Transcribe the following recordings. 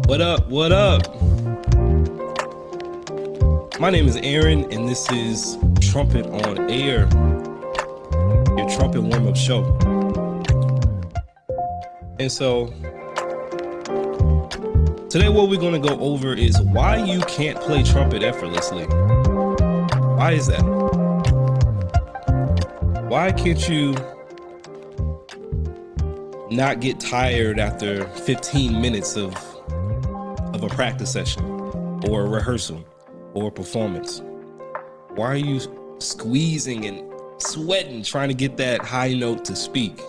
What up? What up? My name is Aaron, and this is Trumpet on Air, your trumpet warm-up show. And so today what we're going to go over is why you can't play trumpet effortlessly. Why is that? Why can't you not get tired after 15 minutes of a practice session or a rehearsal or a performance? Why are you squeezing and sweating trying to get that high note to speak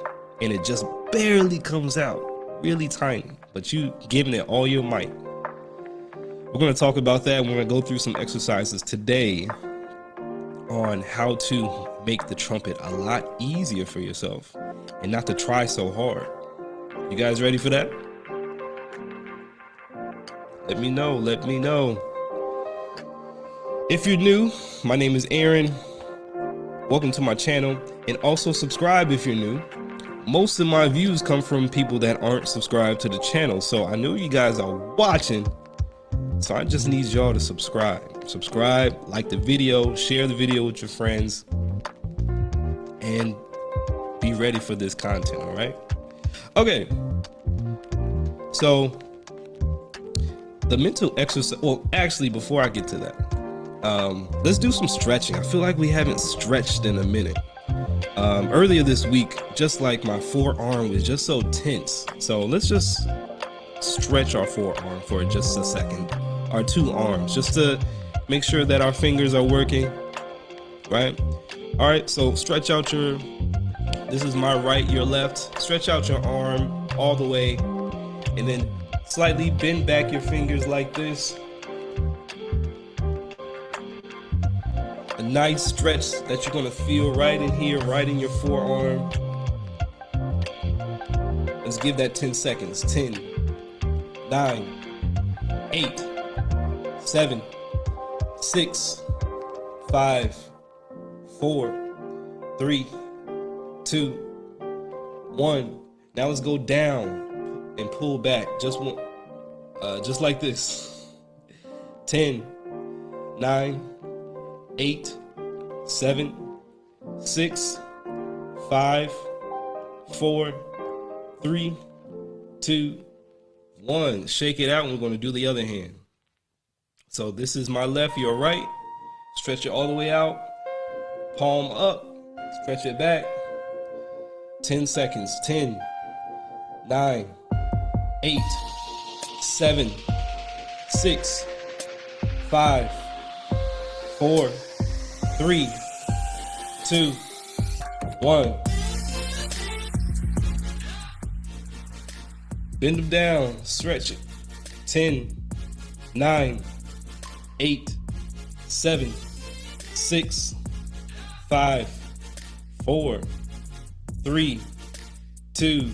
and it just barely comes out, really tiny, but you giving it all your might? We're going to talk about that. We're going to go through some exercises today on how to make the trumpet a lot easier for yourself and not to try so hard. You guys ready for that? Let me know. If you're new, my name is Aaron. Welcome to my channel, and also subscribe if you're new. Most of my views come from people that aren't subscribed to the channel, so I know you guys are watching, so I just need y'all to subscribe, like the video, share the video with your friends, and be ready for this content. All right? Okay, so the mental exercise, well, actually, before I get to that, let's do some stretching. I feel like we haven't stretched in a minute. Earlier this week, just like my forearm was just so tense. So let's just stretch our forearm for just a second. Our two arms, just to make sure that our fingers are working, right? All right, so stretch out this is my right, your left. Stretch out your arm all the way, and then slightly bend back your fingers like this. A nice stretch that you're gonna feel right in here, right in your forearm. Let's give that 10 seconds. 10, 9, 8, 7, 6, 5, 4, 3, 2, 1. Now let's go down and pull back. Just like this. 10, 9, 8, 7, 6, 5, 4, 3, 2, 1. Shake it out, and we're going to do the other hand. So this is my left, your right. Stretch it all the way out. Palm up. Stretch it back. 10 seconds. 10, 9, 8, 7, 6, 5, 4, 3, 2, 1. Bend them down, stretch it. 10, 9, 8, 7, 6, 5, 4, 3, 2,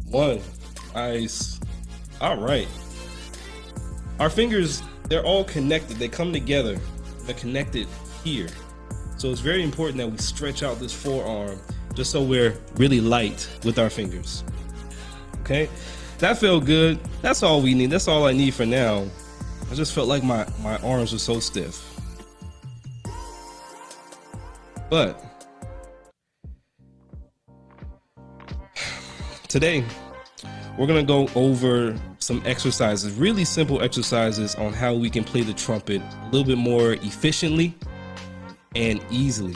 1. Nice. All right. Our fingers, they're all connected. They come together. They're connected here. So it's very important that we stretch out this forearm just so we're really light with our fingers. Okay? That felt good. That's all we need. That's all I need for now. I just felt like my arms were so stiff. But today, we're going to go over some exercises, really simple exercises on how we can play the trumpet a little bit more efficiently and easily,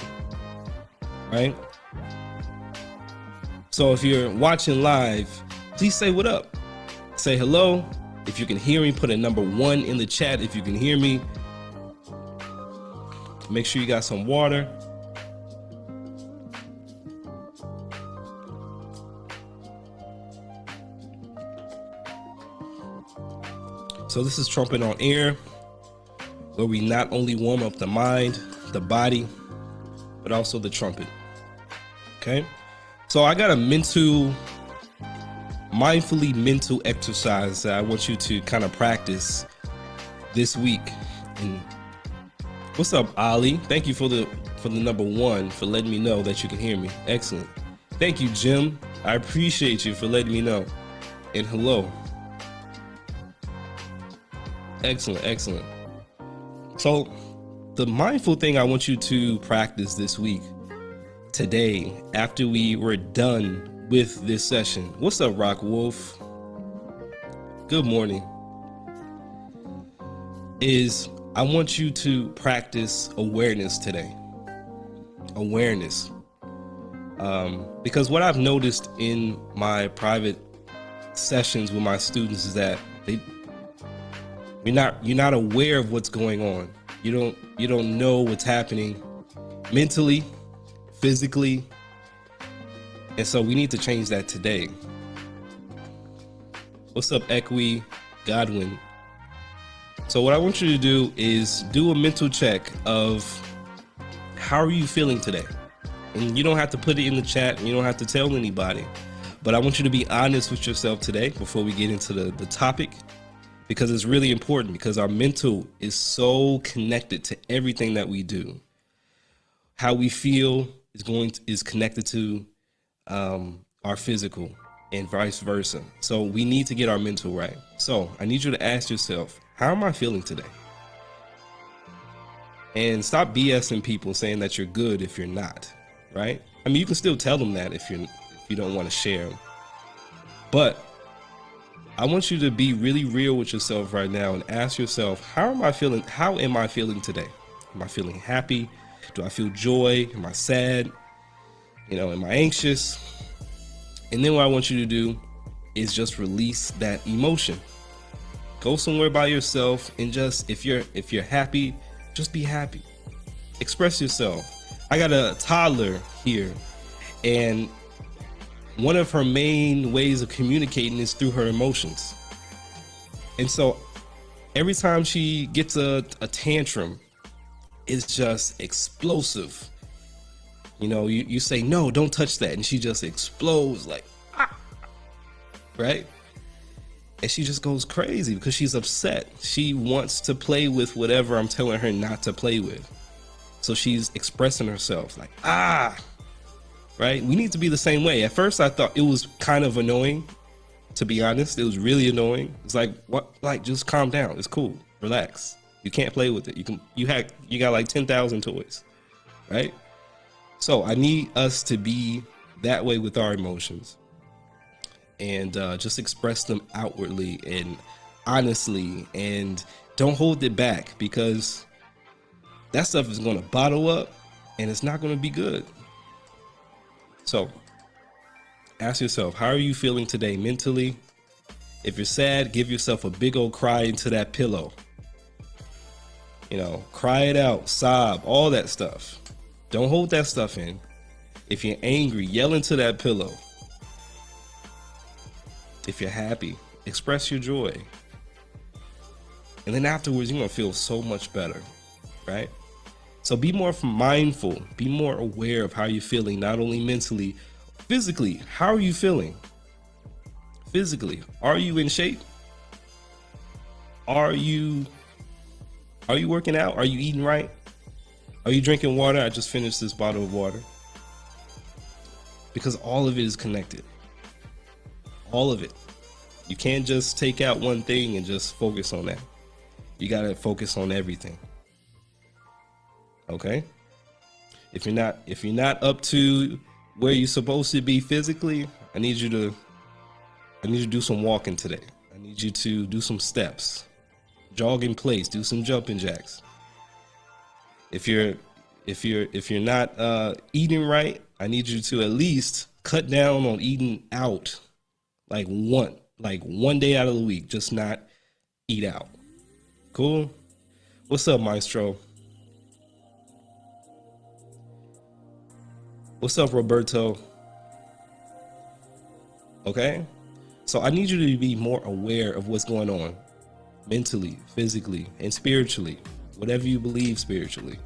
right? So if you're watching live, please say what up. Say hello. If you can hear me, put a number 1 in the chat if you can hear me. Make sure you got some water. So this is Trumpet on Air, where we not only warm up the mind, the body, but also the trumpet. Okay? So I got a mindfully mental exercise that I want you to kind of practice this week. And what's up, Ali? Thank you for the number 1 for letting me know that you can hear me. Excellent. Thank you, Jim. I appreciate you for letting me know. And hello. Excellent, excellent. So the mindful thing I want you to practice this week, today, after we were done with this session. What's up, Rock Wolf? Good morning. Is I want you to practice awareness today. Awareness. Because what I've noticed in my private sessions with my students is that you're not aware of what's going on. You don't know what's happening mentally, physically. And so we need to change that today. What's up, Equi Godwin? So what I want you to do is do a mental check of how are you feeling today? And you don't have to put it in the chat. You don't have to tell anybody. But I want you to be honest with yourself today before we get into the topic, because it's really important, because our mental is so connected to everything that we do. How we feel is connected to our physical and vice versa. So we need to get our mental right. So I need you to ask yourself, how am I feeling today? And stop BSing people saying that you're good if you're not, right? I mean, you can still tell them that if you don't want to share them. But I want you to be really real with yourself right now and ask yourself, how am I feeling? How am I feeling today? Am I feeling happy? Do I feel joy? Am I sad? Am I anxious? And then what I want you to do is just release that emotion. Go somewhere by yourself and just, if you're happy, just be happy. Express yourself. I got a toddler here, and one of her main ways of communicating is through her emotions. And so every time she gets a tantrum, it's just explosive. You say, no, don't touch that. And she just explodes like, ah, right? And she just goes crazy because she's upset. She wants to play with whatever I'm telling her not to play with. So she's expressing herself like, ah, right? We need to be the same way. At first I thought it was kind of annoying, to be honest. It was really annoying. It's like, what? Like, just calm down. It's cool. Relax. You can't play with it. You got like 10,000 toys, right? So I need us to be that way with our emotions, and just express them outwardly and honestly, and don't hold it back, because that stuff is going to bottle up and it's not going to be good. So ask yourself, how are you feeling today mentally? If you're sad, give yourself a big old cry into that pillow. Cry it out, sob, all that stuff. Don't hold that stuff in. If you're angry, yell into that pillow. If you're happy, express your joy. And then afterwards, you're going to feel so much better, right? So be more mindful, be more aware of how you're feeling, not only mentally, physically. How are you feeling? Physically, are you in shape? Are you working out? Are you eating right? Are you drinking water? I just finished this bottle of water. Because all of it is connected. All of it. You can't just take out one thing and just focus on that. You got to focus on everything. Okay? If you're not up to where you're supposed to be physically, I need you to do some walking today. I need you to do some steps. Jog in place, do some jumping jacks. If you're not eating right, I need you to at least cut down on eating out, like one day out of the week. Just not eat out. Cool. What's up, Maestro? What's up, Roberto? Okay. So I need you to be more aware of what's going on mentally, physically, and spiritually. Whatever you believe spiritually.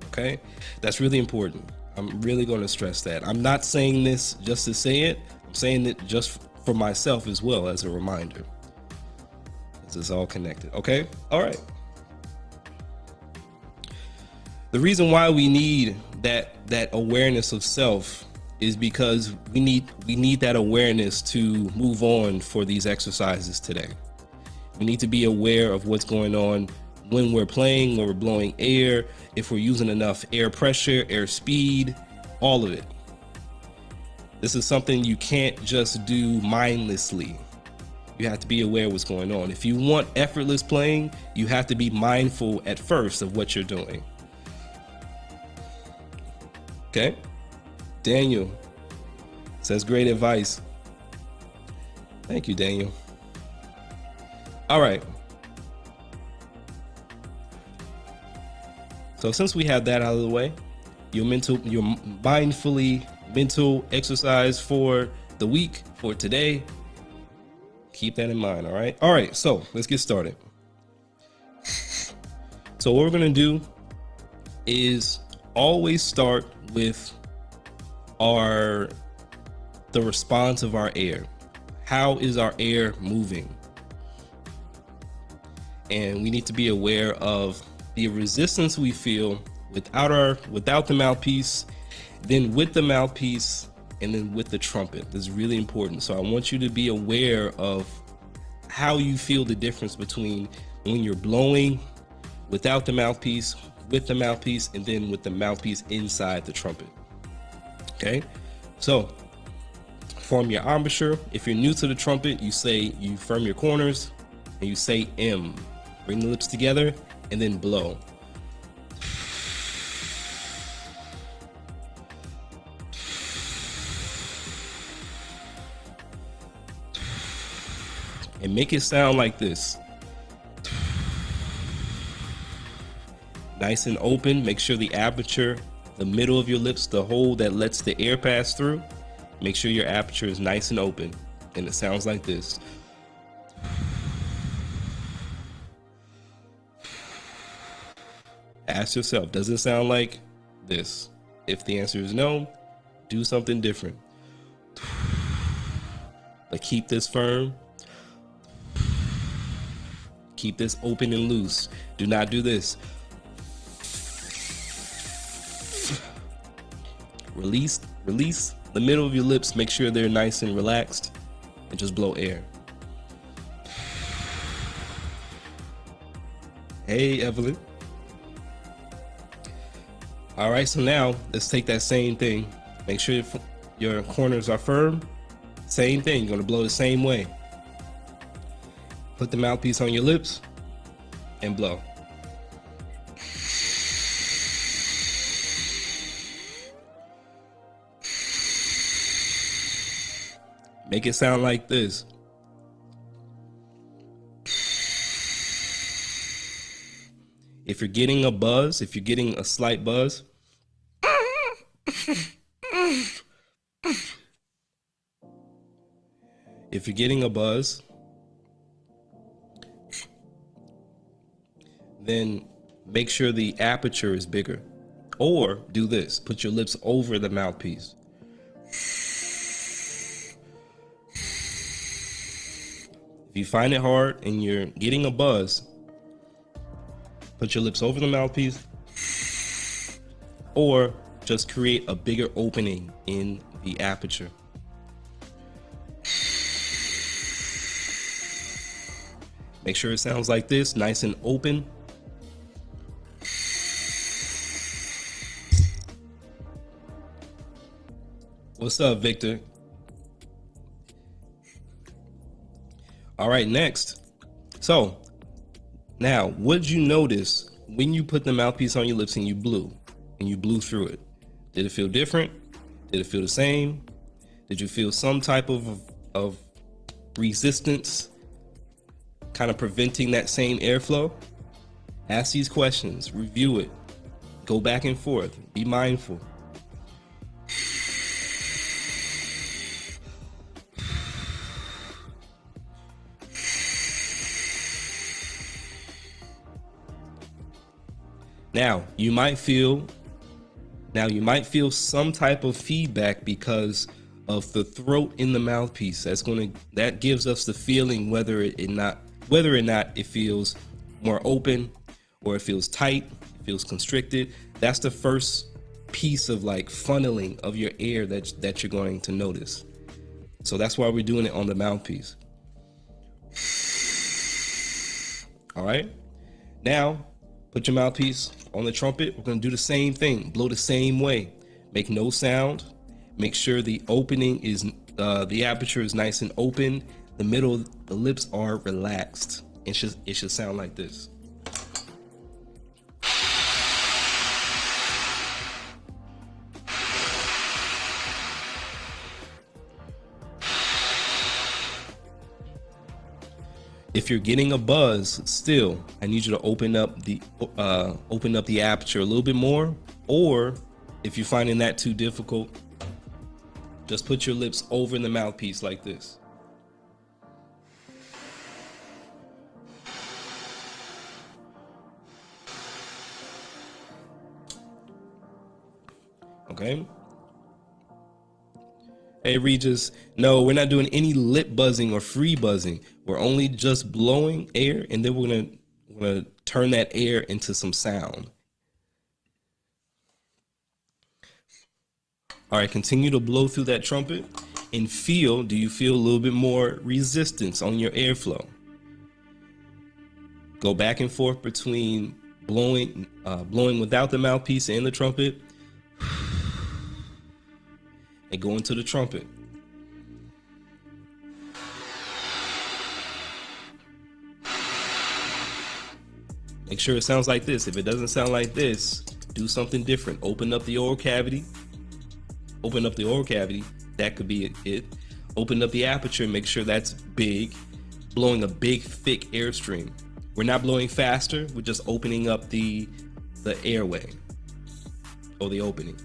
Okay? That's really important. I'm really going to stress that. I'm not saying this just to say it. I'm saying it just for myself as well, as a reminder. This is all connected. Okay? All right. The reason why we need that awareness of self is because we need that awareness to move on for these exercises today. We need to be aware of what's going on when we're playing, when we're blowing air, if we're using enough air pressure, air speed, all of it. This is something you can't just do mindlessly. You have to be aware of what's going on. If you want effortless playing, you have to be mindful at first of what you're doing. Okay? Daniel says great advice. Thank you, Daniel. All right. So since we have that out of the way, your mindfully mental exercise for the week, for today, keep that in mind. All right, so let's get started. So what we're going to do is always start with the response of our air. How is our air moving? And we need to be aware of the resistance we feel without the mouthpiece, then with the mouthpiece, and then with the trumpet. This is really important. So I want you to be aware of how you feel the difference between when you're blowing without the mouthpiece, with the mouthpiece, and then with the mouthpiece inside the trumpet. Okay, so form your embouchure. If you're new to the trumpet, you firm your corners and you say M. Bring the lips together and then blow. And make it sound like this. Nice and open. Make sure the aperture, the middle of your lips, the hole that lets the air pass through, make sure your aperture is nice and open. And it sounds like this. Ask yourself, does it sound like this? If the answer is no, do something different. But keep this firm. Keep this open and loose. Do not do this. Release the middle of your lips. Make sure they're nice and relaxed, and just blow air. Hey, Evelyn. All right, so now let's take that same thing. Make sure your corners are firm. Same thing, you're gonna blow the same way. Put the mouthpiece on your lips and blow. Make it sound like this. If you're getting a buzz, if you're getting a slight buzz, if you're getting a buzz, then make sure the aperture is bigger. Or do this, put your lips over the mouthpiece. If you find it hard and you're getting a buzz, put your lips over the mouthpiece, or just create a bigger opening in the aperture. Make sure it sounds like this, nice and open. What's up, Victor? All right, next. So now, what did you notice when you put the mouthpiece on your lips and you blew through it? Did it feel different? Did it feel the same? Did you feel some type of resistance kind of preventing that same airflow? Ask these questions, review it, go back and forth, be mindful. Now, you might feel some type of feedback because of the throat in the mouthpiece. That gives us the feeling whether or not it feels more open or it feels tight, it feels constricted. That's the first piece of like funneling of your air that you're going to notice. So that's why we're doing it on the mouthpiece. All right. Now, put your mouthpiece on the trumpet. We're going to do the same thing. Blow the same way. Make no sound. Make sure the opening is, the aperture is nice and open. The middle, the lips are relaxed. It should sound like this. If you're getting a buzz still, I need you to open up the aperture a little bit more, or if you're finding that too difficult, just put your lips over the mouthpiece like this. Okay. Hey Regis, no, we're not doing any lip buzzing or free buzzing. We're only just blowing air, and then we're gonna turn that air into some sound. All right, continue to blow through that trumpet and feel, do you feel a little bit more resistance on your airflow? Go back and forth between blowing without the mouthpiece and the trumpet, and go into the trumpet. Make sure it sounds like this. If it doesn't sound like this, do something different. Open up the oral cavity. Open up the oral cavity. That could be it. Open up the aperture. Make sure that's big. Blowing a big, thick airstream. We're not blowing faster. We're just opening up the airway or the opening.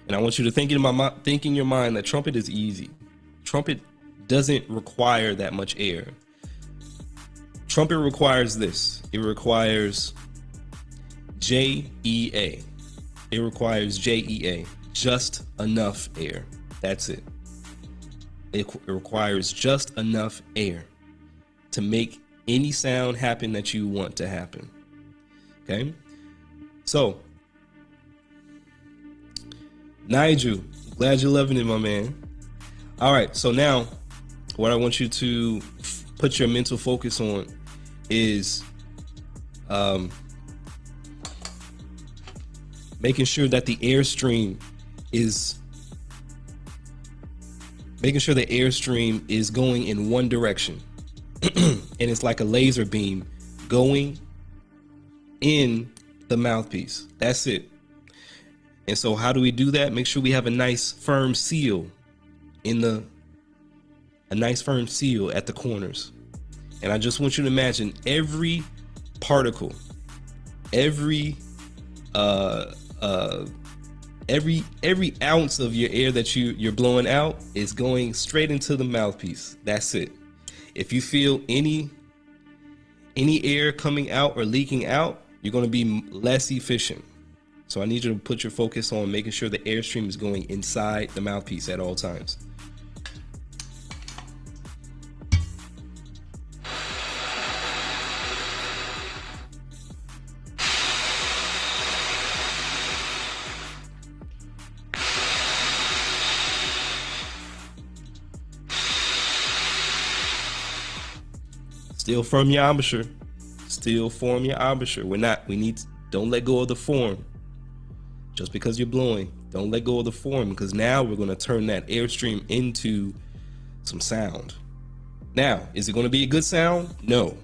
And I want you to think in your mind that trumpet is easy. Trumpet doesn't require that much air. Trumpet requires this. It requires J-E-A. It requires J-E-A. Just enough air. That's it. It requires just enough air to make any sound happen that you want to happen. Okay? So, Nigel, glad you're loving it, my man. All right, so now what I want you to put your mental focus on is making sure that the airstream is going in one direction. And it's like a laser beam going in the mouthpiece. That's it. And so how do we do that? Make sure we have a nice firm seal at the corners. And I just want you to imagine every particle, every ounce of your air that you're blowing out is going straight into the mouthpiece. That's it. If you feel any air coming out or leaking out, you're going to be less efficient. So I need you to put your focus on making sure the airstream is going inside the mouthpiece at all times. Still form your embouchure. Still form your embouchure. Don't let go of the form. Just because you're blowing, don't let go of the form, because now we're going to turn that airstream into some sound. Now, is it going to be a good sound? No,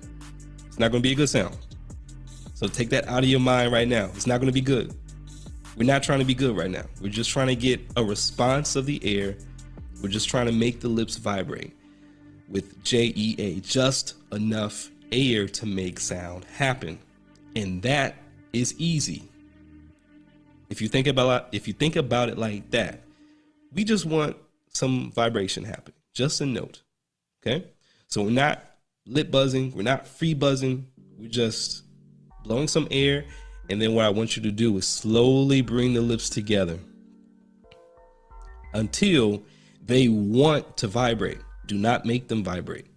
it's not going to be a good sound. So take that out of your mind right now. It's not going to be good. We're not trying to be good right now. We're just trying to get a response of the air. We're just trying to make the lips vibrate with J-E-A, just enough air to make sound happen. And that is easy. If you think about it like that, we just want some vibration happening, just a note. Okay? So we're not lip buzzing, we're not free buzzing, we're just blowing some air. And then what I want you to do is slowly bring the lips together until they want to vibrate. Do not make them vibrate.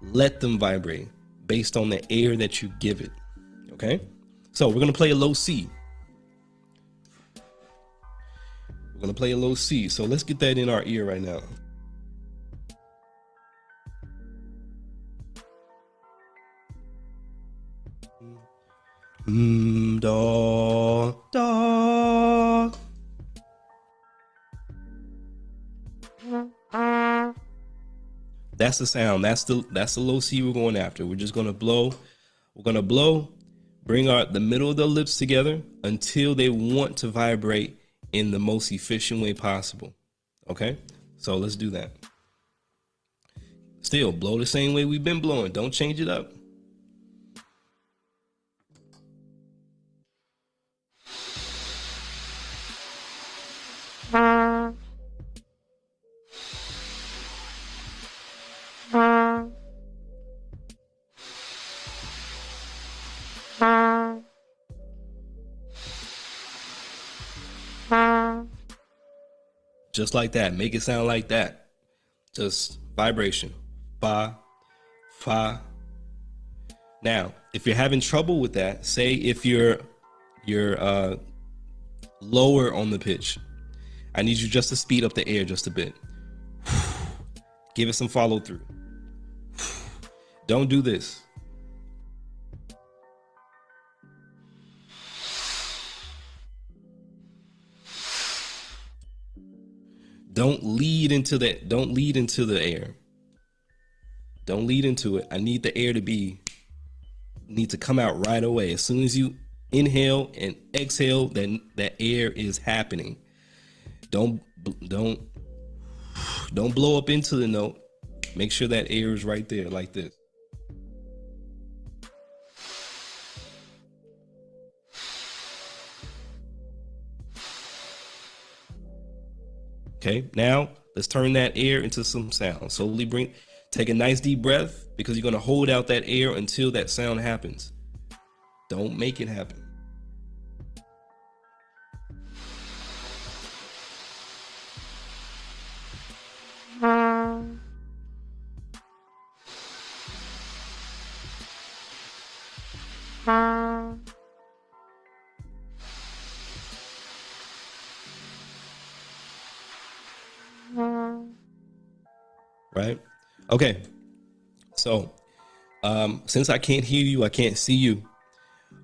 Let them vibrate based on the air that you give it. Okay? So we're going to play a low C. We're gonna play a low C. So let's get that in our ear right now. Do, do. That's the sound. That's the low C we're going after. We're just gonna blow. We're gonna blow, bring the middle of the lips together until they want to vibrate in the most efficient way possible. Okay? So let's do that. Still, blow the same way we've been blowing. Don't change it up. Just like that. Make it sound like that. Just vibration. Fa, fa. Now, if you're having trouble with that, say if you're lower on the pitch, I need you just to speed up the air just a bit. Give it some follow through. Don't do this. Don't lead into that. Don't lead into the air. Don't lead into it. I need the air to come out right away. As soon as you inhale and exhale, then that air is happening. Don't blow up into the note. Make sure that air is right there like this. Okay, now let's turn that air into some sound. Slowly take a nice deep breath, because you're going to hold out that air until that sound happens. Don't make it happen. Right? Okay. So, since I can't hear you, I can't see you.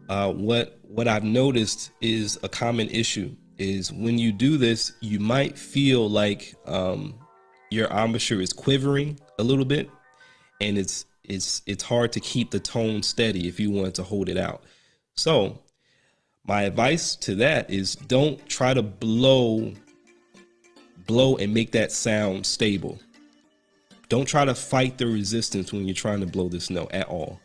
What I've noticed is a common issue is when you do this, you might feel like your embouchure is quivering a little bit, and it's hard to keep the tone steady if you want to hold it out. So, my advice to that is don't try to blow and make that sound stable. Don't try to fight the resistance when you're trying to blow this note at all.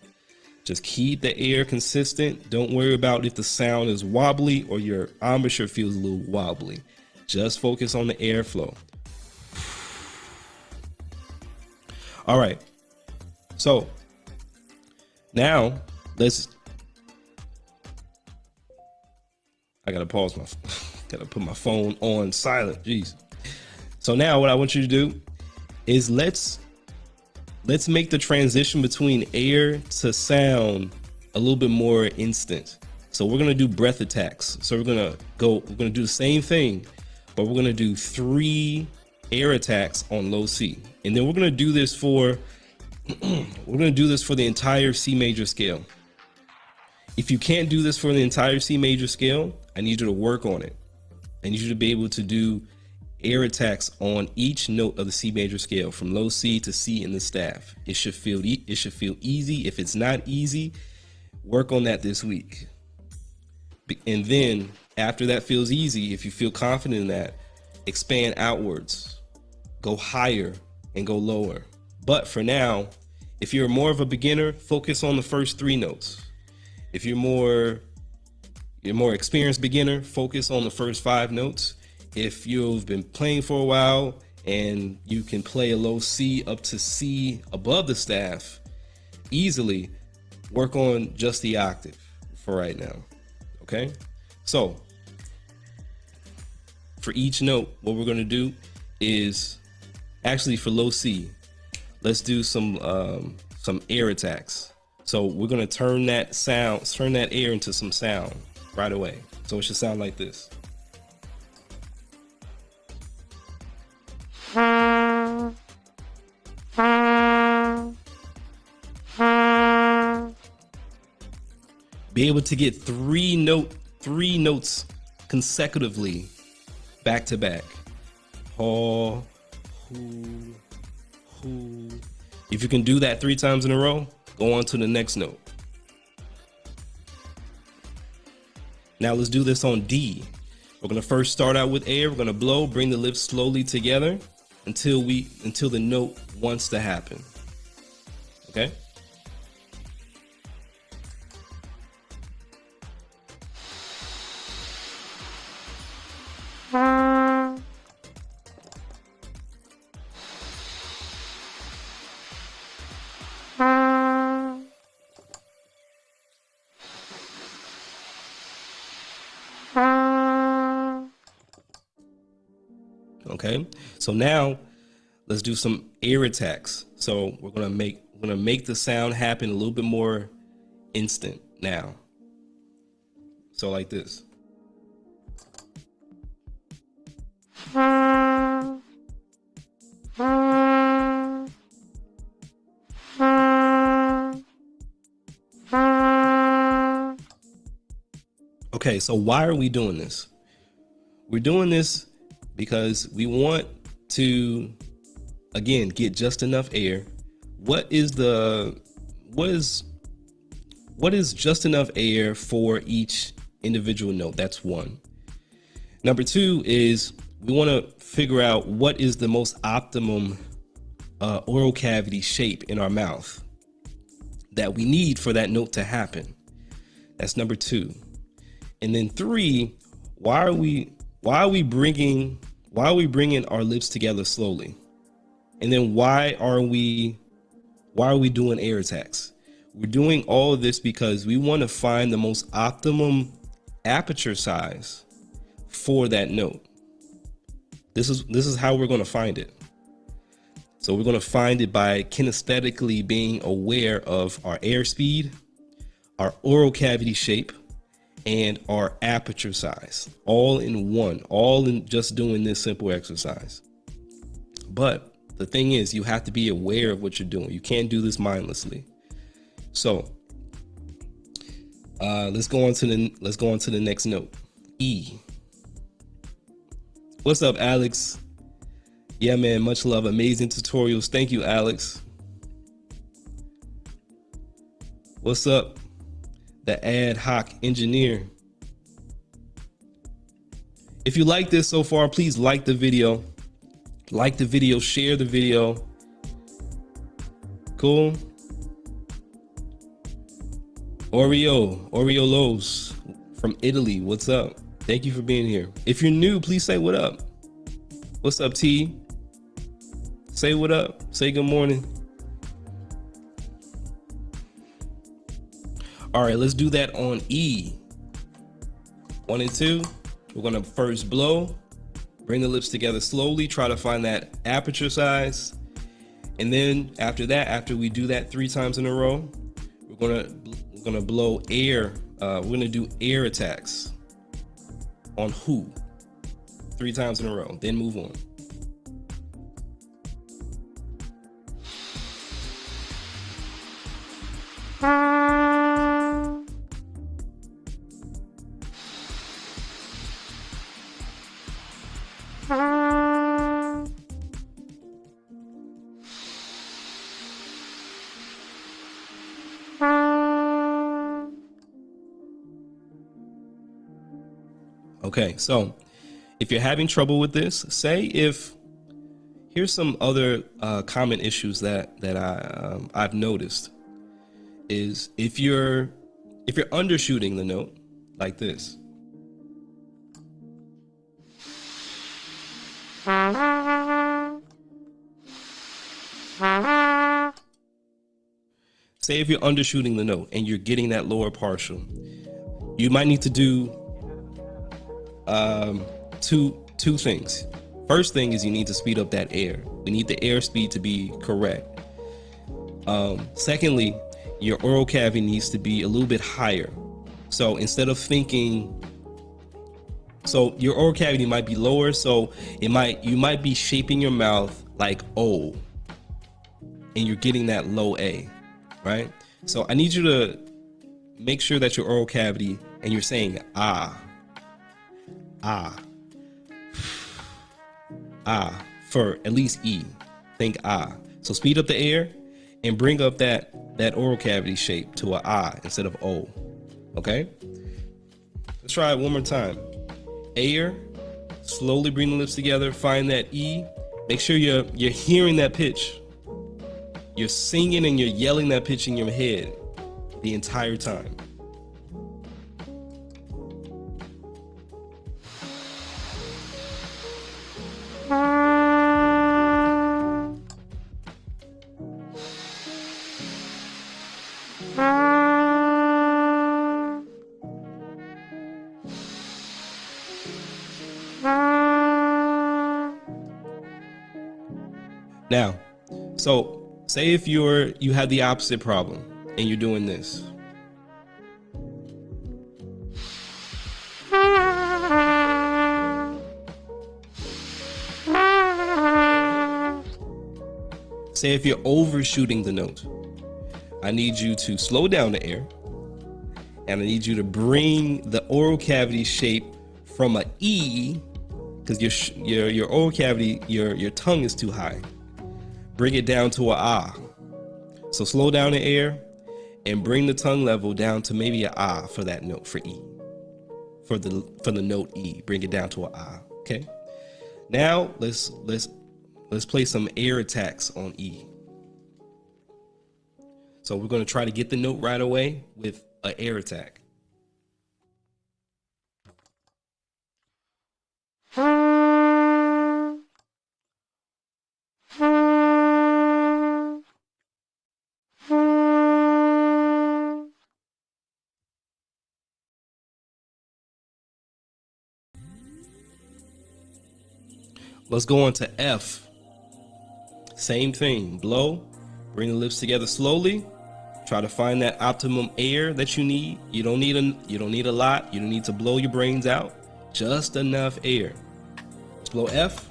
Just keep the air consistent. Don't worry about if the sound is wobbly or your embouchure feels a little wobbly. Just focus on the airflow. All right. So now I gotta pause gotta put my phone on silent. Jeez. So now what I want you to do is let's make the transition between air to sound a little bit more instant. So we're gonna do breath attacks. So we're gonna do the same thing, but we're gonna do 3 air attacks on low C, and then we're gonna do this for the entire C major scale. If you can't do this for the entire C major scale, I need you to work on it. I need you to be able to do air attacks on each note of the C major scale, from low C to C in the staff. It should feel easy. If it's not easy, work on that this week. And then after that feels easy, if you feel confident in that, expand outwards, go higher and go lower. But for now, if you're more of a beginner, focus on the first 3 notes. If you're more experienced beginner, focus on the first 5 notes. If you've been playing for a while and you can play a low C up to C above the staff easily, work on just the octave for right now. Okay? So for each note, what we're going to do is, actually for low C, let's do some air attacks. So we're going to turn that air into some sound right away. So it should sound like this. Be able to get three notes consecutively back to back. Haw, hoo, hoo. If you can do that 3 times in a row, go on to the next note. Now let's do this on D. We're gonna first start out with air. We're gonna blow, bring the lips slowly together until the note wants to happen. Okay? Okay, so now let's do some air attacks. So we're gonna make the sound happen a little bit more instant now. So like this. Okay, so why are we doing this? We're doing this because we want to, again, get just enough air. What is just enough air for each individual note? That's one. Number two is we want to figure out what is the most optimum oral cavity shape in our mouth that we need for that note to happen. That's number two. And then three, why are we bringing our lips together slowly? And then why are we doing air attacks? We're doing all of this because we want to find the most optimum aperture size for that note. This is how we're going to find it. So we're going to find it by kinesthetically being aware of our airspeed, our oral cavity shape, and our aperture size, all in one, all in just doing this simple exercise. But the thing is, you have to be aware of what you're doing. You can't do this mindlessly. So let's go on to the next note, E. What's up, Alex? Yeah, man, much love. Amazing tutorials. Thank you, Alex. What's up, the ad hoc engineer? If you like this so far, please like the video. Like the video, share the video. Cool. Oreo Lowe's from Italy, what's up? Thank you for being here. If you're new, please say what up. What's up, T? Say what up. Say good morning. All right, let's do that on E. 1 and 2. We're gonna first blow, bring the lips together slowly, try to find that aperture size. And then after that, after we do that 3 times in a row, we're gonna blow air. We're gonna do air attacks on who 3 times in a row, then move on. Okay, so if you're having trouble with this, here's some other common issues that I've noticed is if you're undershooting the note like this. Say if you're undershooting the note and you're getting that lower partial, you might need to do two things. First thing is you need to speed up that air. We need the air speed to be correct. Secondly, your oral cavity needs to be a little bit higher. So instead of thinking, so your oral cavity might be lower, so you might be shaping your mouth like O, and you're getting that low A, right? So I need you to make sure that your oral cavity, and you're saying ah, ah, ah, for at least E. Think ah. So speed up the air and bring up that oral cavity shape to a ah instead of O. Okay? Let's try it one more time. Air, slowly bring the lips together, find that E. Make sure you're hearing that pitch. You're singing and you're yelling that pitch in your head the entire time. Now, so say if you had the opposite problem and you're doing this. Say if you're overshooting the note. I need you to slow down the air, and I need you to bring the oral cavity shape from a E, because your oral cavity, your tongue is too high. Bring it down to a ah. So slow down the air and bring the tongue level down to maybe a ah for that note, for E. For the note E, bring it down to a ah. Okay. Now let's play some air attacks on E. So we're going to try to get the note right away with an air attack. Let's go on to F. Same thing. Blow, bring the lips together slowly. Try to find that optimum air that you need. You don't need a lot. You don't need to blow your brains out. Just enough air. Let's blow F.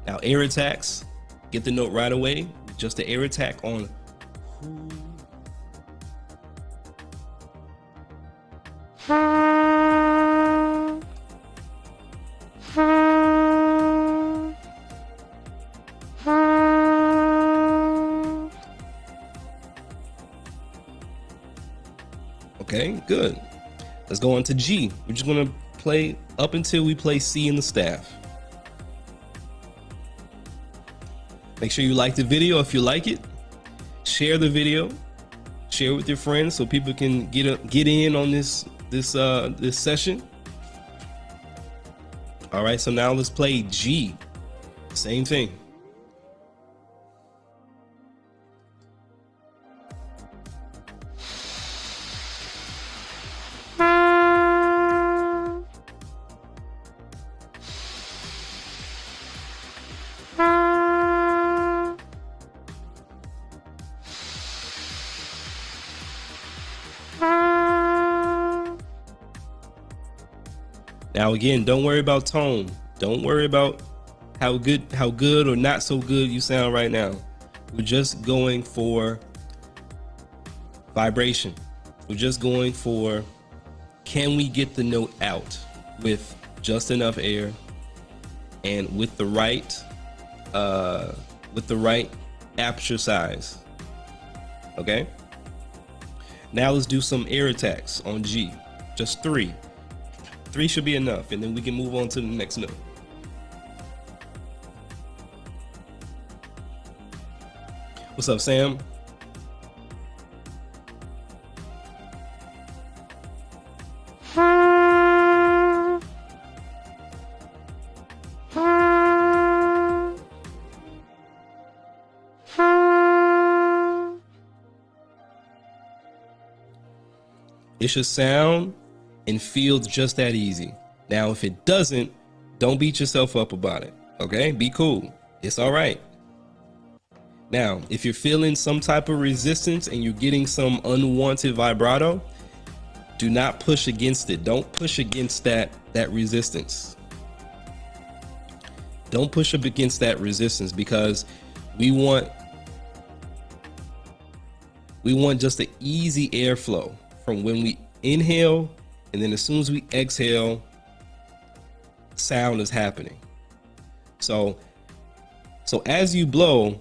Now air attacks, get the note right away. Just the air attack on who. Okay, good. Let's go on to G. We're just gonna play up until we play C in the staff. Make sure you like the video if you like it. Share the video. Share with your friends so people can get in on this session. All right, so now let's play G. Same thing. Now again, don't worry about tone. Don't worry about how good or not so good you sound right now. We're just going for vibration. We're just going for, can we get the note out with just enough air and with the right aperture size. Okay? Now let's do some air attacks on G. Just 3. 3 should be enough, and then we can move on to the next note. What's up, Sam? It should sound and feel just that easy. Now, if it doesn't, Don't beat yourself up about it. Okay, be cool. It's all right. Now, if you're feeling some type of resistance and you're getting some unwanted vibrato, do not push against it. Don't push against that resistance. Don't push up against that resistance, because we want just an easy airflow from when we inhale, and then as soon as we exhale, sound is happening. So as you blow,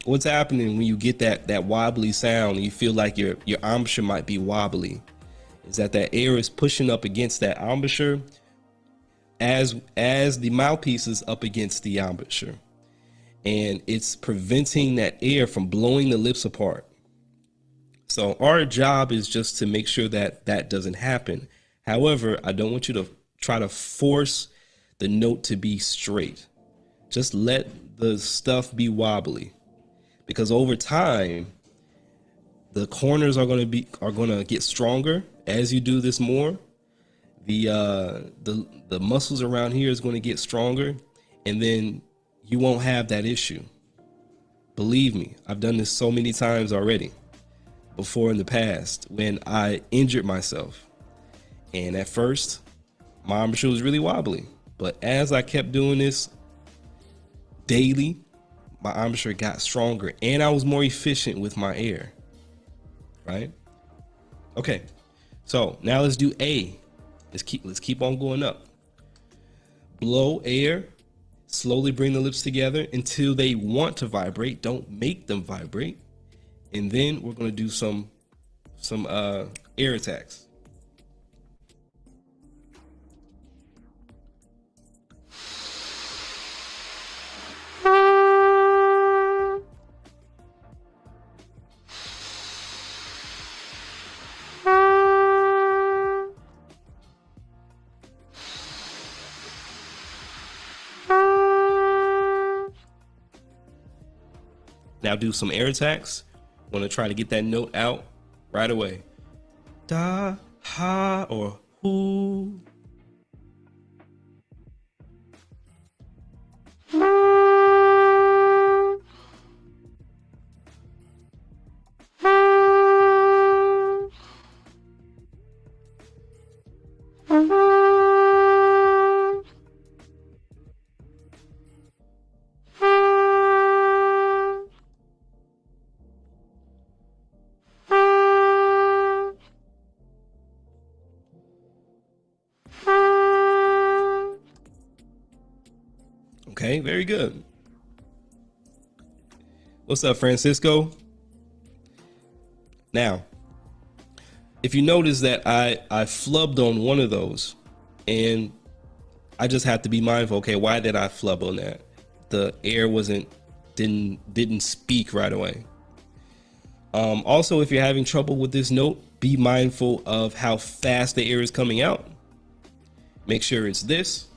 what's happening when you get that wobbly sound and you feel like your embouchure might be wobbly is that air is pushing up against that embouchure as the mouthpiece is up against the embouchure, and it's preventing that air from blowing the lips apart. So our job is just to make sure that doesn't happen. However, I don't want you to try to force the note to be straight. Just let the stuff be wobbly, because over time the corners are going to get stronger as you do this more. The muscles around here is going to get stronger, and then you won't have that issue. Believe me, I've done this so many times already before in the past when I injured myself, and at first my embouchure was really wobbly, but as I kept doing this daily, my embouchure got stronger and I was more efficient with my air, right? Okay, so now let's do A. Let's keep on going up. Blow air, slowly bring the lips together until they want to vibrate. Don't make them vibrate. And then we're going to do some air attacks. Now do some air attacks. Want to try to get that note out right away. Da, ha, or hoo. Okay, very good. What's up, Francisco? Now, if you notice that I flubbed on one of those, and I just have to be mindful, okay, why did I flub on that? The air didn't speak right away. Also, if you're having trouble with this note, be mindful of how fast the air is coming out. Make sure it's this.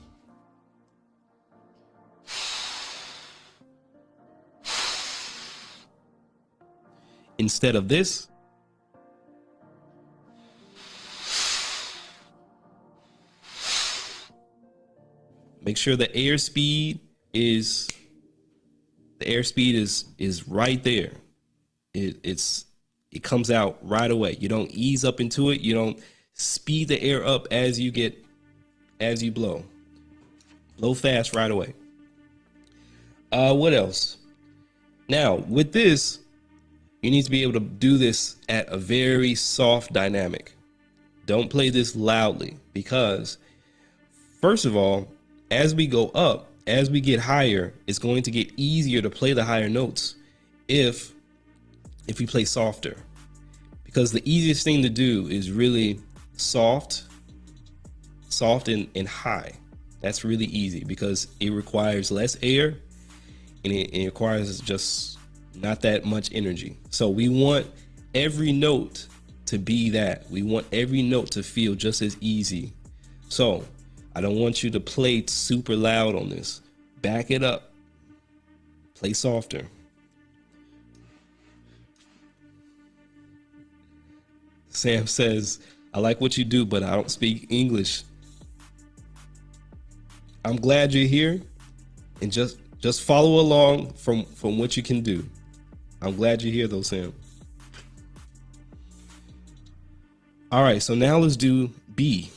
Instead of this. Make sure the airspeed is right there. It comes out right away. You don't ease up into it. You don't speed the air up as you blow. Blow fast right away. What else? Now, with this, you need to be able to do this at a very soft dynamic. Don't play this loudly, because first of all, as we go up, as we get higher, it's going to get easier to play the higher notes if we play softer, because the easiest thing to do is really soft and high. That's really easy because it requires less air and it requires just not that much energy. So we want every note to be that. We want every note to feel just as easy. So I don't want you to play super loud on this. Back it up. Play softer. Sam says, I like what you do, but I don't speak English. I'm glad you're here, and just follow along from what you can do. I'm glad you're here though, Sam. All right, so now let's do B.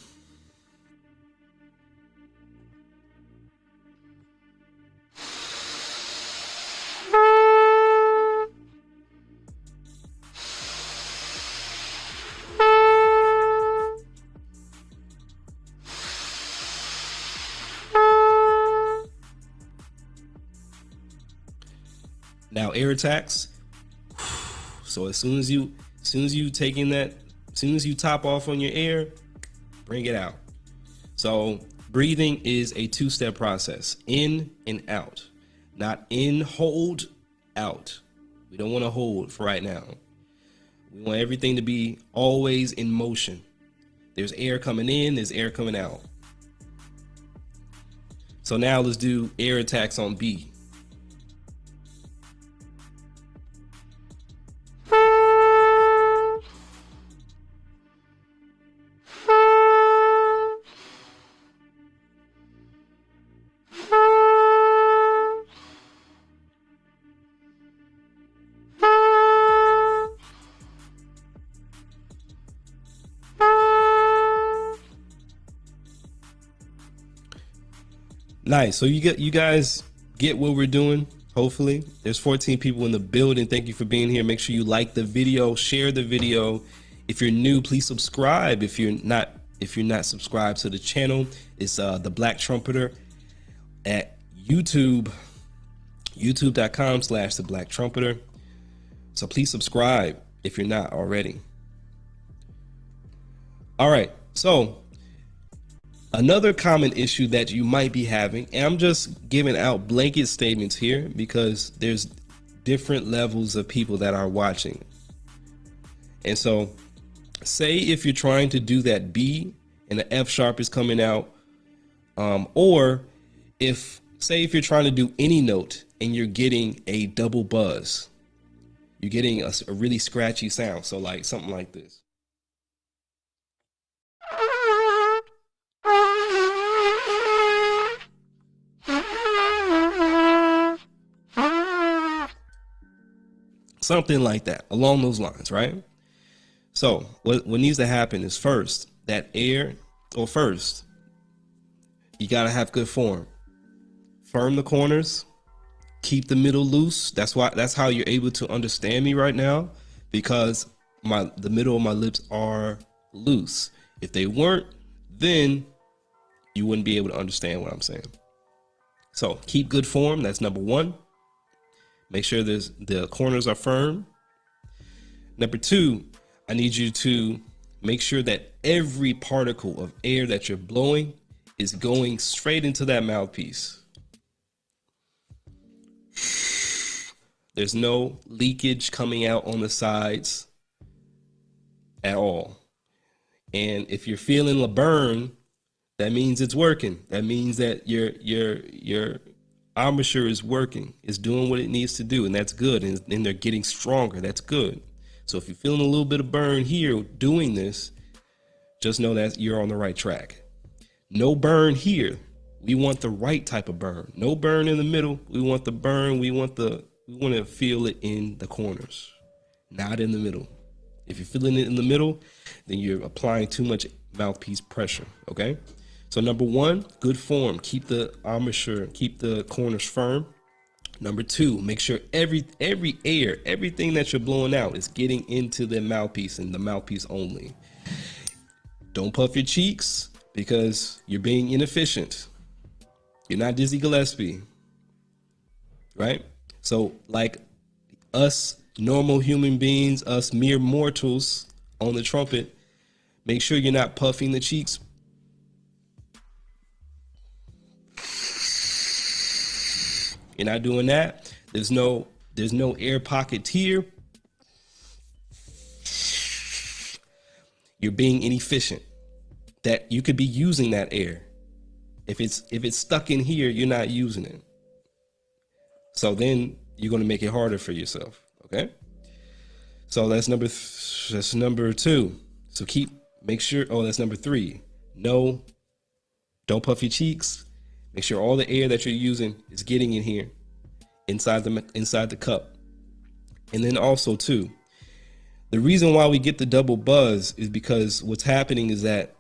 Now air attacks. So as soon as you top off on your air, bring it out. So breathing is a two-step process, in and out. Not in, hold, out. We don't want to hold for right now. We want everything to be always in motion. There's air coming in, there's air coming out. So now let's do air attacks on B. Nice. So you guys get what we're doing. Hopefully there's 14 people in the building. Thank you for being here. Make sure you like the video, share the video. If you're new, please subscribe. If you're not subscribed to the channel, it's the Black Trumpeter at YouTube, youtube.com/the Black Trumpeter. So please subscribe if you're not already. All right. So another common issue that you might be having, and I'm just giving out blanket statements here because there's different levels of people that are watching. And so say if you're trying to do that B and the F sharp is coming out, or say if you're trying to do any note and you're getting a double buzz, you're getting a really scratchy sound. So like something like this. Something like that, along those lines, right? So what needs to happen is first, you gotta have good form. Firm the corners, keep the middle loose. That's how you're able to understand me right now, because the middle of my lips are loose. If they weren't, then you wouldn't be able to understand what I'm saying. So keep good form, that's number one. Make sure the corners are firm. Number two, I need you to make sure that every particle of air that you're blowing is going straight into that mouthpiece. There's no leakage coming out on the sides at all. And if you're feeling a burn, that means it's working. That means that your embouchure is working, is doing what it needs to do, and that's good. And they're getting stronger. That's good. So if you're feeling a little bit of burn here doing this, just know that you're on the right track. No burn here. We want the right type of burn. No burn in the middle. We want the burn. We want to feel it in the corners, not in the middle. If you're feeling it in the middle, then you're applying too much mouthpiece pressure. Okay. So number one, good form. Keep the embouchure, keep the corners firm. Number two, make sure every air, everything that you're blowing out is getting into the mouthpiece and the mouthpiece only. Don't puff your cheeks because you're being inefficient. You're not Dizzy Gillespie, right? So like us normal human beings, us mere mortals on the trumpet, make sure you're not puffing the cheeks. You're not doing that. There's no air pockets here. You're being inefficient. That you could be using that air. If it's stuck in here, you're not using it. So then you're going to make it harder for yourself. Okay. So that's number two. So make sure. Oh, that's number three. No, don't puff your cheeks. Make sure all the air that you're using is getting in here, inside the cup. And then also too, the reason why we get the double buzz is because what's happening is that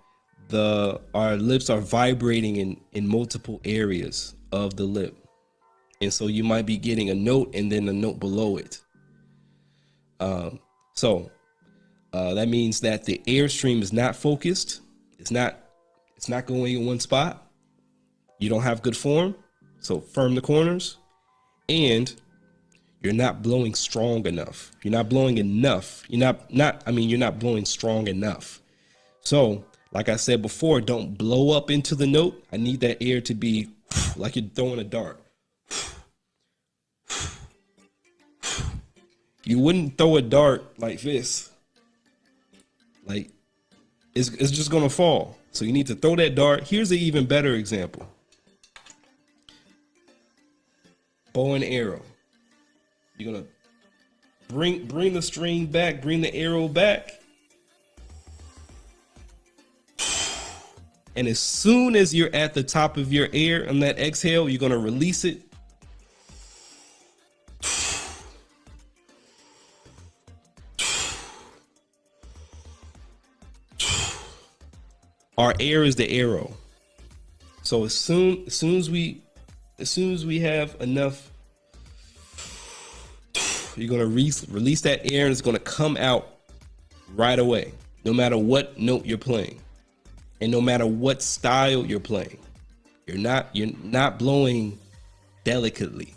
our lips are vibrating in multiple areas of the lip. And so you might be getting a note and then a note below it. So that means that the airstream is not focused. It's not going in one spot. You don't have good form. So firm the corners, and you're not blowing strong enough. You're not blowing enough. You're not blowing strong enough. So like I said before, don't blow up into the note. I need that air to be like you're throwing a dart. You wouldn't throw a dart like this. Like it's just gonna fall. So you need to throw that dart. Here's an even better example. Bow and arrow. You're gonna bring the string back, bring the arrow back. And as soon as you're at the top of your air on that exhale, you're gonna release it. Our air is the arrow. So as soon as we have enough, you're gonna release that air, and it's gonna come out right away, no matter what note you're playing, and no matter what style you're playing. You're not blowing delicately.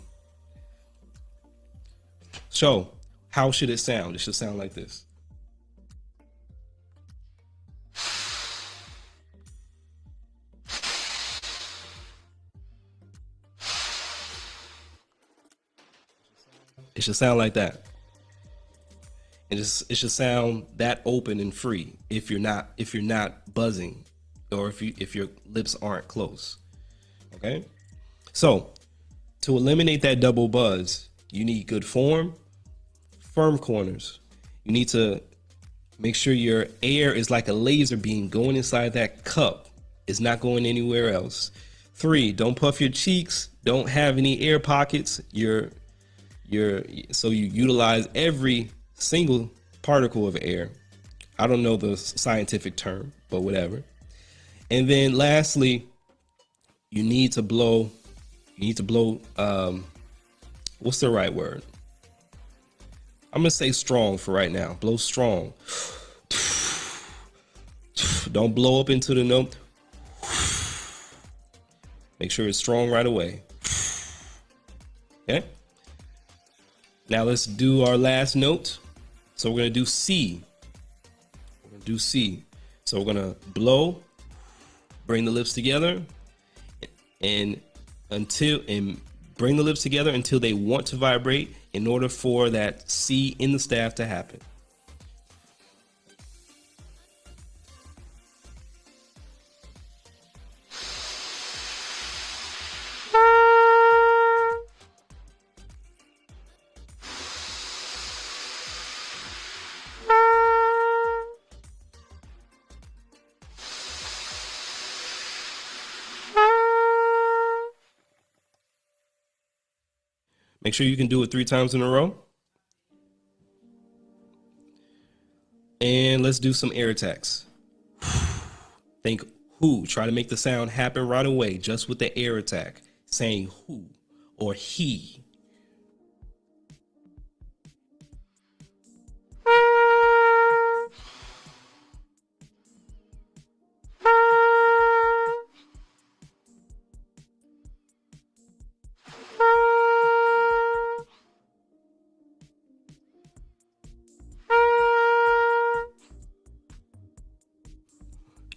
So how should it sound? It should sound like this. It should sound like that. And it should sound that open and free if you're not buzzing, or if your lips aren't close. Okay? So to eliminate that double buzz, you need good form, firm corners. You need to make sure your air is like a laser beam going inside that cup. It's not going anywhere else. 3, don't puff your cheeks. Don't have any air pockets. So you utilize every single particle of air. I don't know the scientific term, but whatever. And then lastly, you need to blow, what's the right word? I'm gonna say strong for right now. Blow strong. Don't blow up into the note. Make sure it's strong right away. Okay? Now let's do our last note. So we're gonna do C. So we're gonna blow, bring the lips together, and bring the lips together until they want to vibrate in order for that C in the staff to happen. Make sure you can do it 3 times in a row. And let's do some air attacks. Think who. Try to make the sound happen right away, just with the air attack, saying who or he.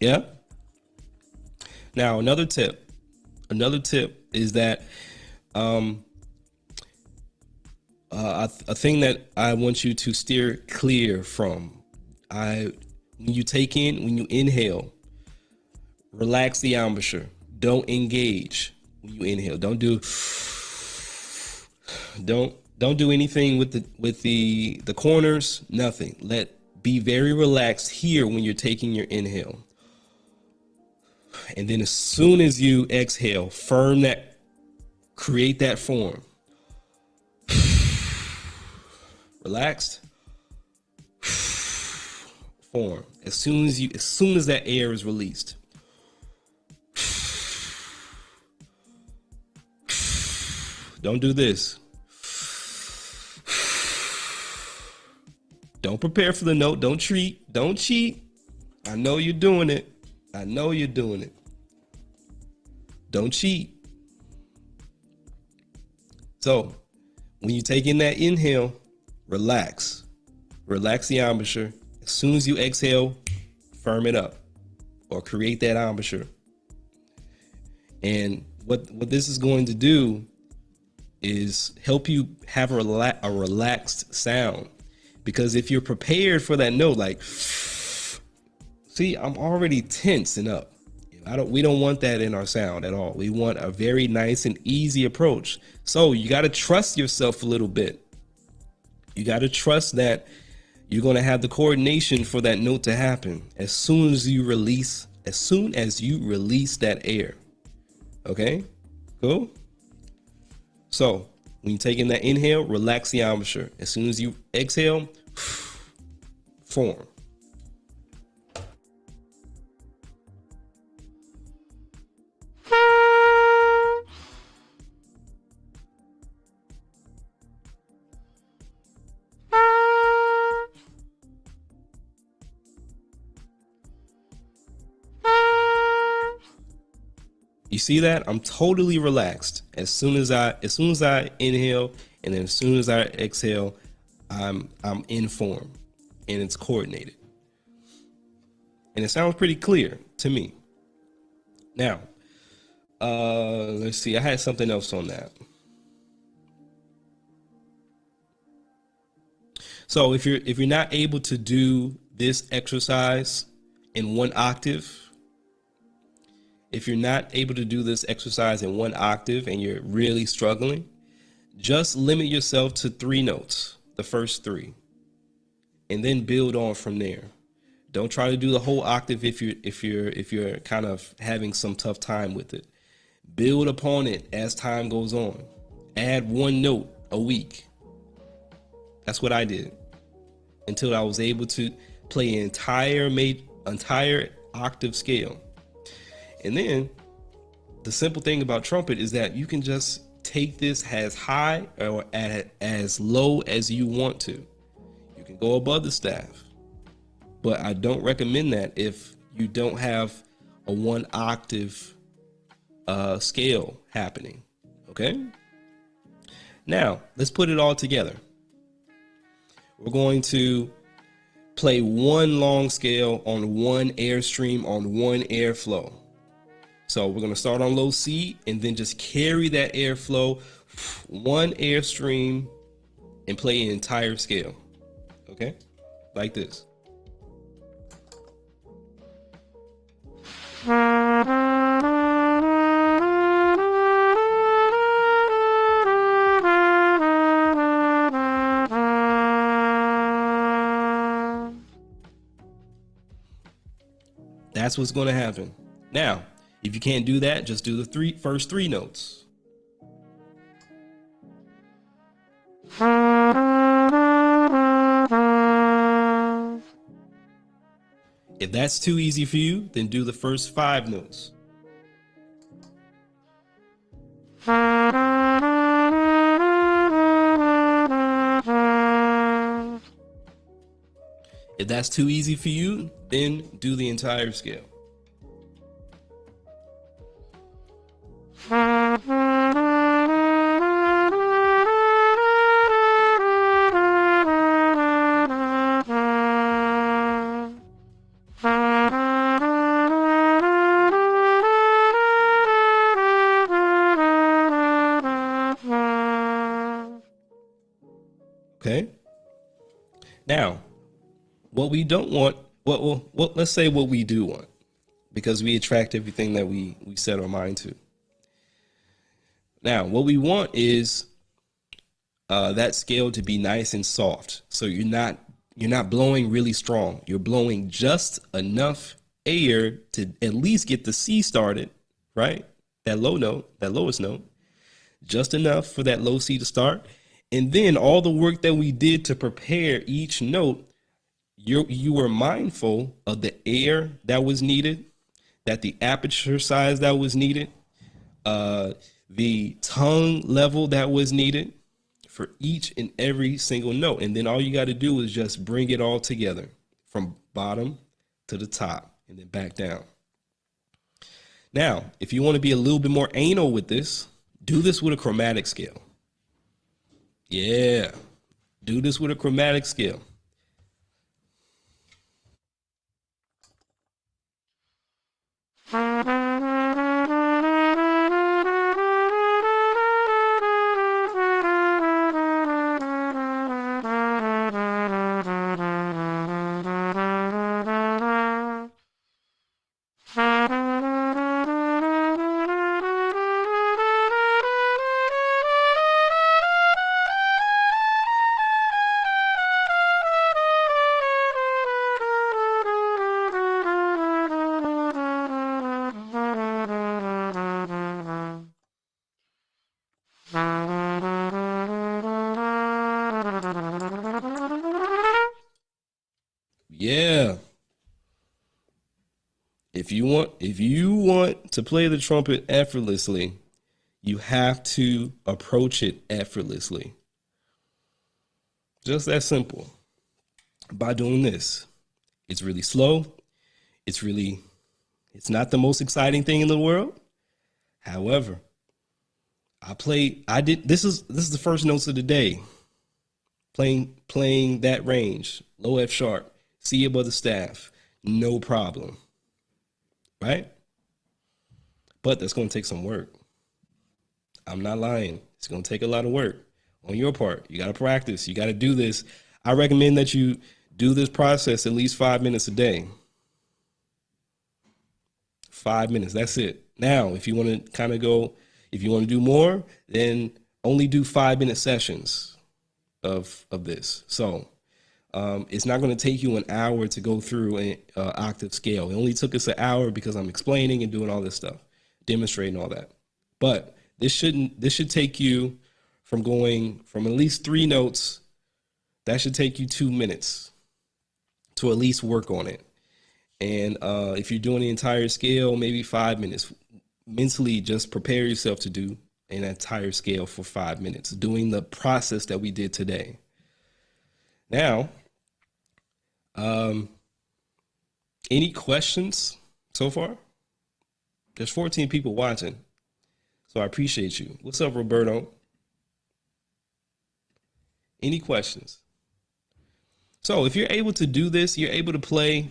Yeah. Now another tip is that a thing that I want you to steer clear from. When you inhale, relax the embouchure. Don't engage when you inhale. Don't do anything with the corners. Nothing. Be very relaxed here when you're taking your inhale. And then as soon as you exhale, create that form. Relaxed. Form. As soon as that air is released. Don't do this. Don't prepare for the note. Don't cheat. Don't cheat. I know you're doing it. I know you're doing it. Don't cheat. So when you take in that inhale, relax. Relax the embouchure. As soon as you exhale, firm it up or create that embouchure. And what this is going to do is help you have a relaxed sound. Because if you're prepared for that note, like, see, I'm already tensing up. We don't want that in our sound at all. We want a very nice and easy approach. So you got to trust yourself a little bit. You got to trust that you're going to have the coordination for that note to happen as soon as you release that air. Okay, cool. So when you take in that inhale, relax the embouchure. As soon as you exhale, form. You see that? I'm totally relaxed. As soon as I inhale, and then as soon as I exhale, I'm in form, and it's coordinated. And it sounds pretty clear to me. Now, let's see. I had something else on that. So if you're not able to do this exercise in one octave, if you're not able to do this exercise in one octave and you're really struggling, just limit yourself to 3 notes, the first 3, and then build on from there. Don't try to do the whole octave if you're kind of having some tough time with it. Build upon it as time goes on. Add 1 note a week. That's what I did until I was able to play an entire octave scale. And then the simple thing about trumpet is that you can just take this as high or as low as you want to. You can go above the staff, but I don't recommend that if you don't have a 1 octave scale happening. Okay. Now let's put it all together. We're going to play 1 long scale on 1 airstream on 1 airflow. So we're going to start on low C and then just carry that airflow 1 airstream and play an entire scale. Okay, like this. That's what's going to happen. Now, if you can't do that, just do the first 3 notes. If that's too easy for you, then do the first 5 notes. If that's too easy for you, then do the entire scale. Okay. Now, what we don't want, let's say what we do want, because we attract everything that we set our mind to. Now, what we want is that scale to be nice and soft. So you're not blowing really strong. You're blowing just enough air to at least get the C started, right? That low note, that lowest note, just enough for that low C to start. And then all the work that we did to prepare each note, you were mindful of the air that was needed, that the aperture size that was needed, the tongue level that was needed for each and every single note. And then all you got to do is just bring it all together from bottom to the top and then back down. Now, if you want to be a little bit more anal with this, do this with a chromatic scale. Yeah, do this with a chromatic scale. Yeah. If you want to play the trumpet effortlessly, you have to approach it effortlessly. Just that simple. By doing this, it's really slow. It's not the most exciting thing in the world. However, this is the first notes of the day. Playing that range, low F sharp, C above the staff, no problem. Right? But that's going to take some work. I'm not lying. It's going to take a lot of work on your part. You got to practice. You got to do this. I recommend that you do this process at least 5 minutes a day. 5 minutes. That's it. Now, if you want to if you want to do more, then only do 5-minute sessions of this. So it's not going to take you an hour to go through an octave scale. It only took us an hour because I'm explaining and doing all this stuff, demonstrating all that. But this should take you from going from at least 3 notes. That should take you 2 minutes to at least work on it. And if you're doing the entire scale, maybe 5 minutes. Mentally, just prepare yourself to do an entire scale for 5 minutes, doing the process that we did today. Now, any questions so far? There's 14 people watching, so I appreciate you. What's up, Roberto? Any questions? So if you're able to do this, you're able to play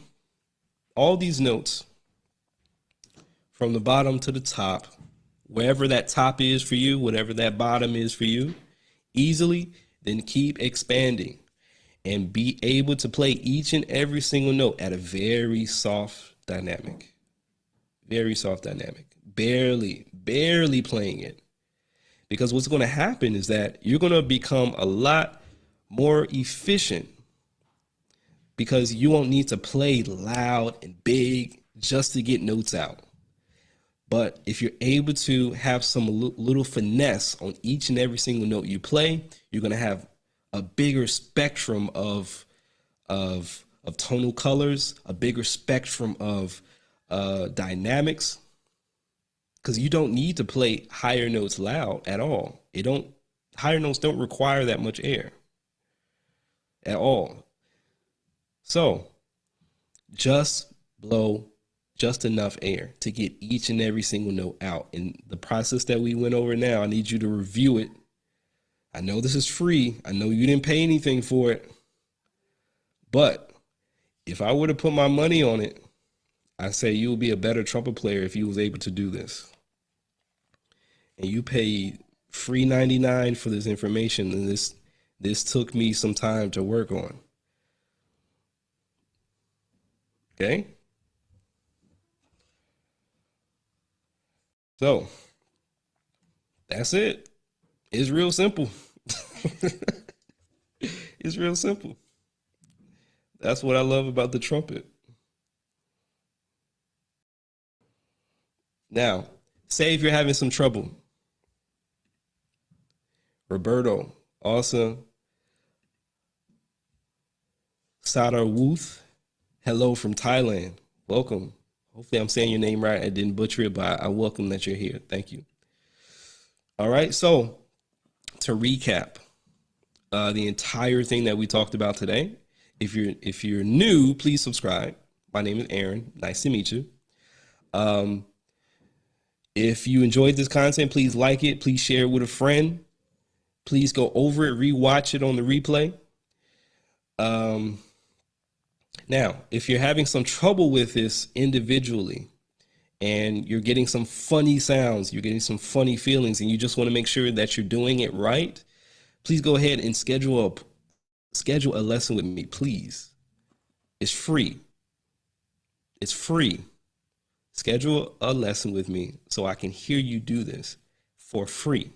all these notes from the bottom to the top, wherever that top is for you, whatever that bottom is for you, easily, then keep expanding and be able to play each and every single note at a very soft dynamic. Very soft dynamic. Barely playing it. Because what's going to happen is that you're going to become a lot more efficient because you won't need to play loud and big just to get notes out. But if you're able to have some little finesse on each and every single note you play, you're going to have a bigger spectrum of tonal colors, a bigger spectrum of dynamics, because you don't need to play higher notes loud at all. Higher notes don't require that much air at all. So just blow just enough air to get each and every single note out. And the process that we went over now, I need you to review it. I know this is free. I know you didn't pay anything for it. But if I were to put my money on it, I say you would be a better trumpet player if you was able to do this. And you paid free 99 for this information, and this took me some time to work on. Okay? So that's it. It's real simple. It's real simple. That's what I love about the trumpet. Now, say if you're having some trouble. Roberto, awesome. Sadar Wooth, hello from Thailand. Welcome. Hopefully I'm saying your name right. I didn't butcher it, but I welcome that you're here. Thank you. All right, so to recap the entire thing that we talked about today, if you're new, please subscribe. My name is Aaron. Nice to meet you. If you enjoyed this content, please like it. Please share it with a friend. Please go over it, rewatch it on the replay. Now, if you're having some trouble with this individually and you're getting some funny sounds, you're getting some funny feelings, and you just want to make sure that you're doing it right, please go ahead and schedule a lesson with me, please. It's free. It's free. Schedule a lesson with me so I can hear you do this for free.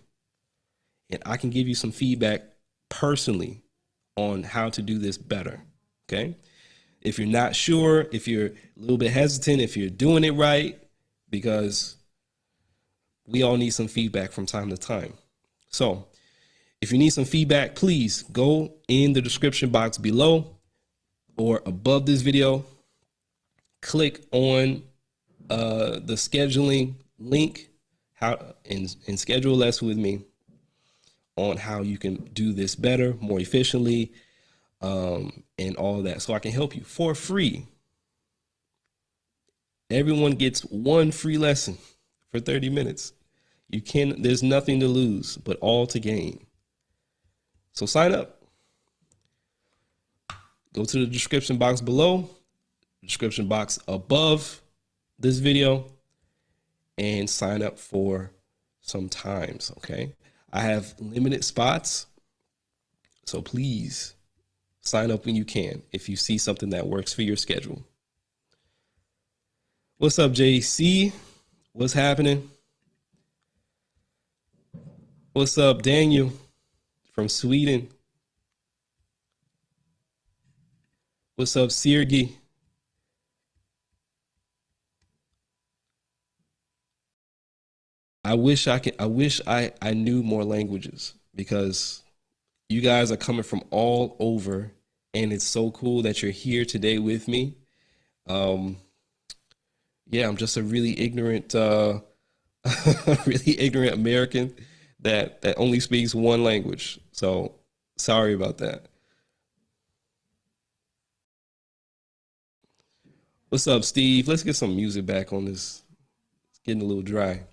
And I can give you some feedback personally on how to do this better. Okay. If you're not sure, if you're a little bit hesitant, if you're doing it right, because we all need some feedback from time to time. So if you need some feedback, please go in the description box below or above this video, click on the scheduling link and schedule a lesson with me on how you can do this better, more efficiently, and all that, so I can help you for free. Everyone gets one free lesson for 30 minutes. There's nothing to lose, but all to gain. So sign up. Go to the description box below, description box above this video, and sign up for some times, okay? I have limited spots, so please sign up when you can if you see something that works for your schedule. What's up, JC? What's happening? What's up, Daniel from Sweden? What's up, Sergey? I wish I knew more languages, because you guys are coming from all over, and it's so cool that you're here today with me. Yeah, I'm just a really ignorant, really ignorant American that only speaks one language. So sorry about that. What's up, Steve? Let's get some music back on this. It's getting a little dry.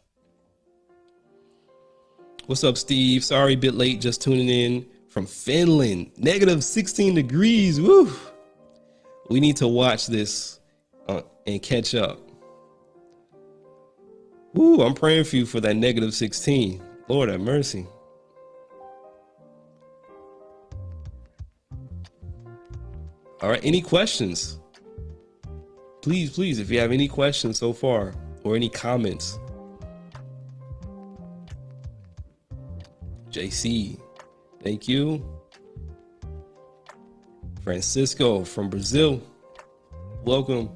What's up, Steve? Sorry, a bit late, just tuning in from Finland. Negative 16 degrees. Woo! We need to watch this and catch up. Woo, I'm praying for you for that negative 16. Lord have mercy. All right, any questions? Please, if you have any questions so far or any comments. JC, thank you. Francisco from Brazil, welcome.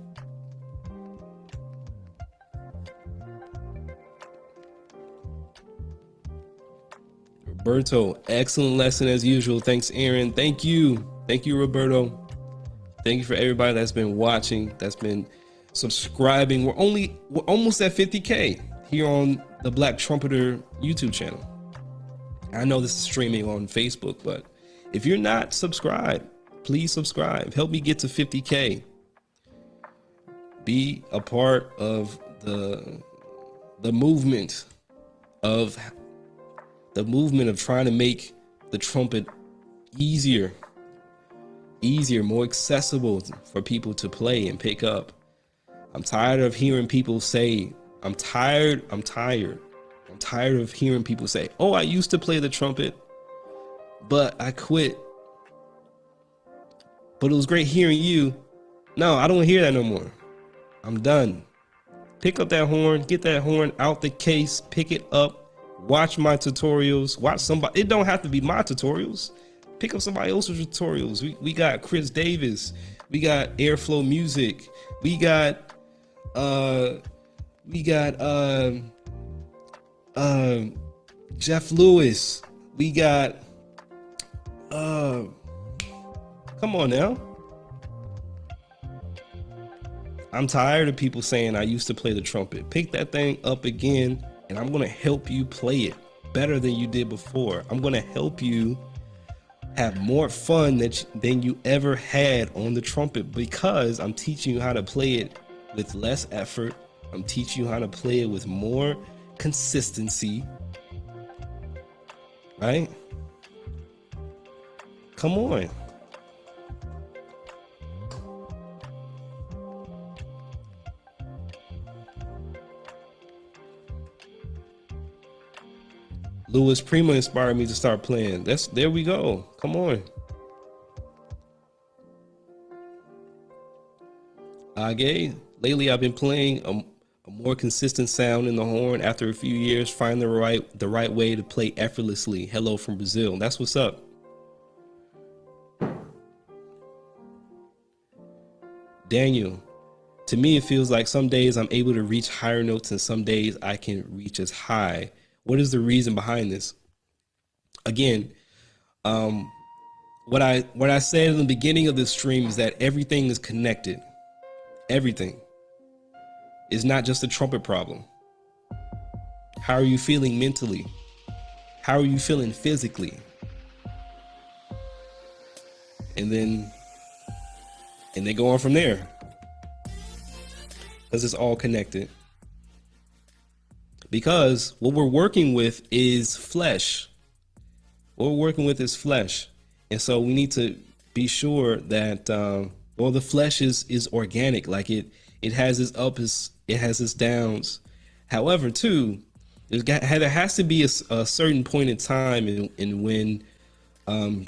Roberto, excellent lesson as usual. Thanks, Aaron. Thank you, Roberto. Thank you for everybody that's been watching, that's been subscribing. We're almost at 50K here on the Black Trumpeter YouTube channel. I know this is streaming on Facebook, but if you're not subscribed, please subscribe. Help me get to 50K. Be a part of the movement of trying to make the trumpet easier, more accessible for people to play and pick up. I'm tired of hearing people say, I'm tired of hearing people say, oh, I used to play the trumpet, but I quit. But it was great hearing you. No, I don't hear that no more. I'm done. Pick up that horn, get that horn out the case, pick it up, watch my tutorials, watch somebody. It don't have to be my tutorials. Pick up somebody else's tutorials. We got Chris Davis. We got Airflow Music. We got, We got Jeff Lewis. We got come on now. I'm tired of people saying I used to play the trumpet. Pick that thing up again, and I'm gonna help you play it better than you did before. I'm gonna help you have more fun than you ever had on the trumpet, because I'm teaching you how to play it with less effort. I'm teaching you how to play it with more consistency, right? Come on. Louis Prima inspired me to start playing. There we go. Come on. Lately I've been playing a more consistent sound in the horn after a few years, find the right way to play effortlessly. Hello from Brazil. That's what's up. Daniel, to me it feels like some days I'm able to reach higher notes and some days I can reach as high. What is the reason behind this? Again, what I said in the beginning of this stream is that everything is connected. Everything. It's not just a trumpet problem. How are you feeling mentally? How are you feeling physically? And then go on from there. Because it's all connected. Because what we're working with is flesh. What we're working with is flesh. And so we need to be sure that, the flesh is organic. Like it has its ups, it has its downs. However, too, there has to be a certain point in time in when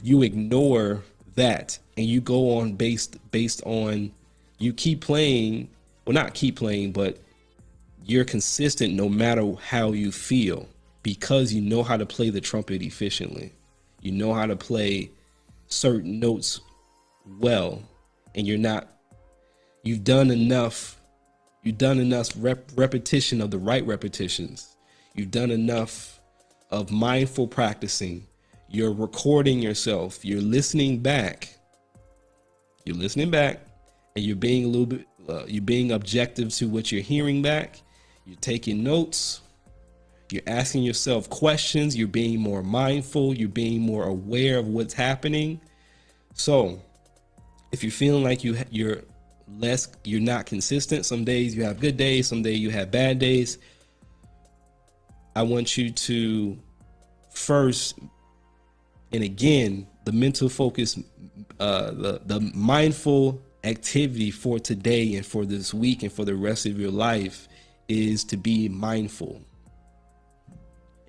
you ignore that and you go on based on, you keep playing, well, not keep playing, but you're consistent no matter how you feel, because you know how to play the trumpet efficiently. You know how to play certain notes well, and you've done enough repetition of the right repetitions. You've done enough of mindful practicing. You're recording yourself. You're listening back. And you're being a little bit, you're being objective to what you're hearing back. You're taking notes. You're asking yourself questions. You're being more mindful. You're being more aware of what's happening. So if you're feeling like you're not consistent, some days you have good days, some days you have bad days, I want you to first, and again, the mental focus, the mindful activity for today and for this week and for the rest of your life is to be mindful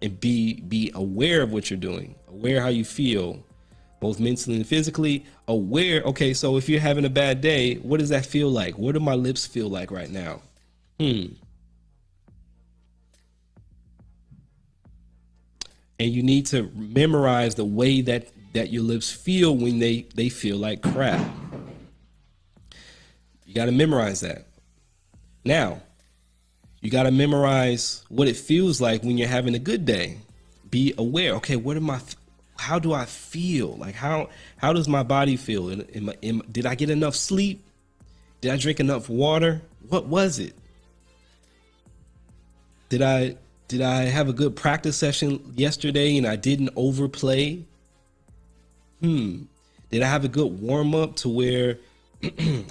and be aware of what you're doing, aware how you feel, both mentally and physically. Aware, okay, so if you're having a bad day, what does that feel like? What do my lips feel like right now? And you need to memorize the way that your lips feel when they feel like crap. You got to memorize that. Now, you got to memorize what it feels like when you're having a good day. Be aware. Okay, how do I feel? Like how does my body feel? Did I get enough sleep? Did I drink enough water? What was it? Did I have a good practice session yesterday and I didn't overplay? Did I have a good warm up to where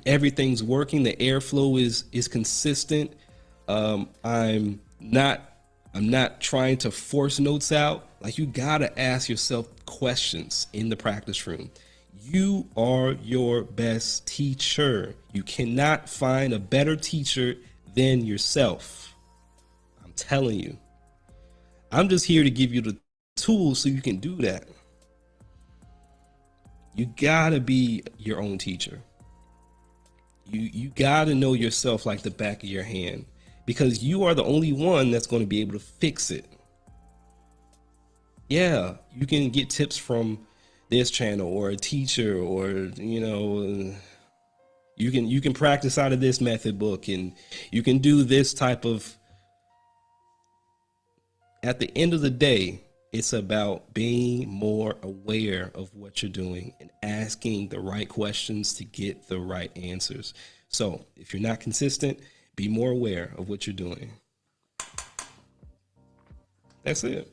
everything's working, the airflow is consistent? I'm not trying to force notes out. Like, you gotta ask yourself questions in the practice room. You are your best teacher. You cannot find a better teacher than yourself. I'm telling you. I'm just here to give you the tools so you can do that. You gotta be your own teacher. You gotta know yourself like the back of your hand, because you are the only one that's going to be able to fix it. Yeah, you can get tips from this channel or a teacher, or you can practice out of this method book, and you can do this type of at the end of the day, it's about being more aware of what you're doing and asking the right questions to get the right answers. So if you're not consistent, be more aware of what you're doing. That's it.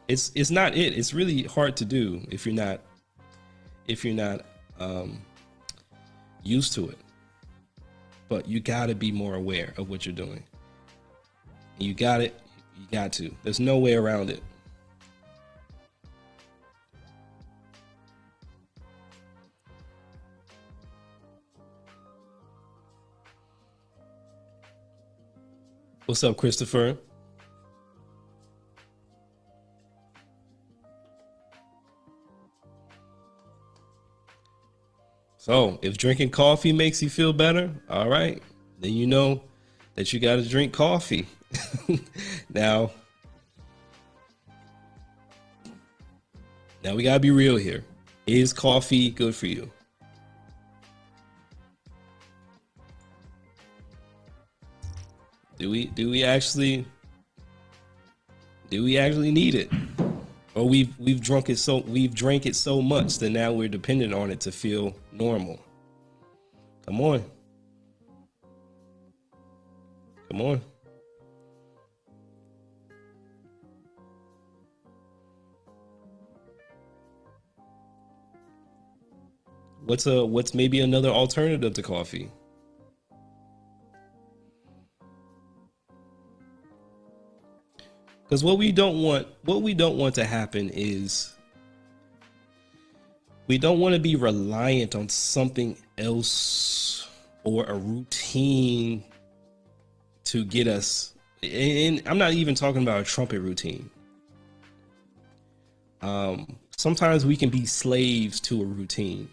It's not it. It's really hard to do if you're not used to it. But you got to be more aware of what you're doing. You got it. You got to. There's no way around it. What's up, Christopher? So if drinking coffee makes you feel better, all right, then you know that you got to drink coffee. Now we got to be real here. Is coffee good for you? Do we actually need it? Or we've drank it so much that now we're dependent on it to feel normal. Come on. Come on. What's maybe another alternative to coffee? Because what we don't want to happen is we don't want to be reliant on something else or a routine to get us. And I'm not even talking about a trumpet routine. Sometimes we can be slaves to a routine.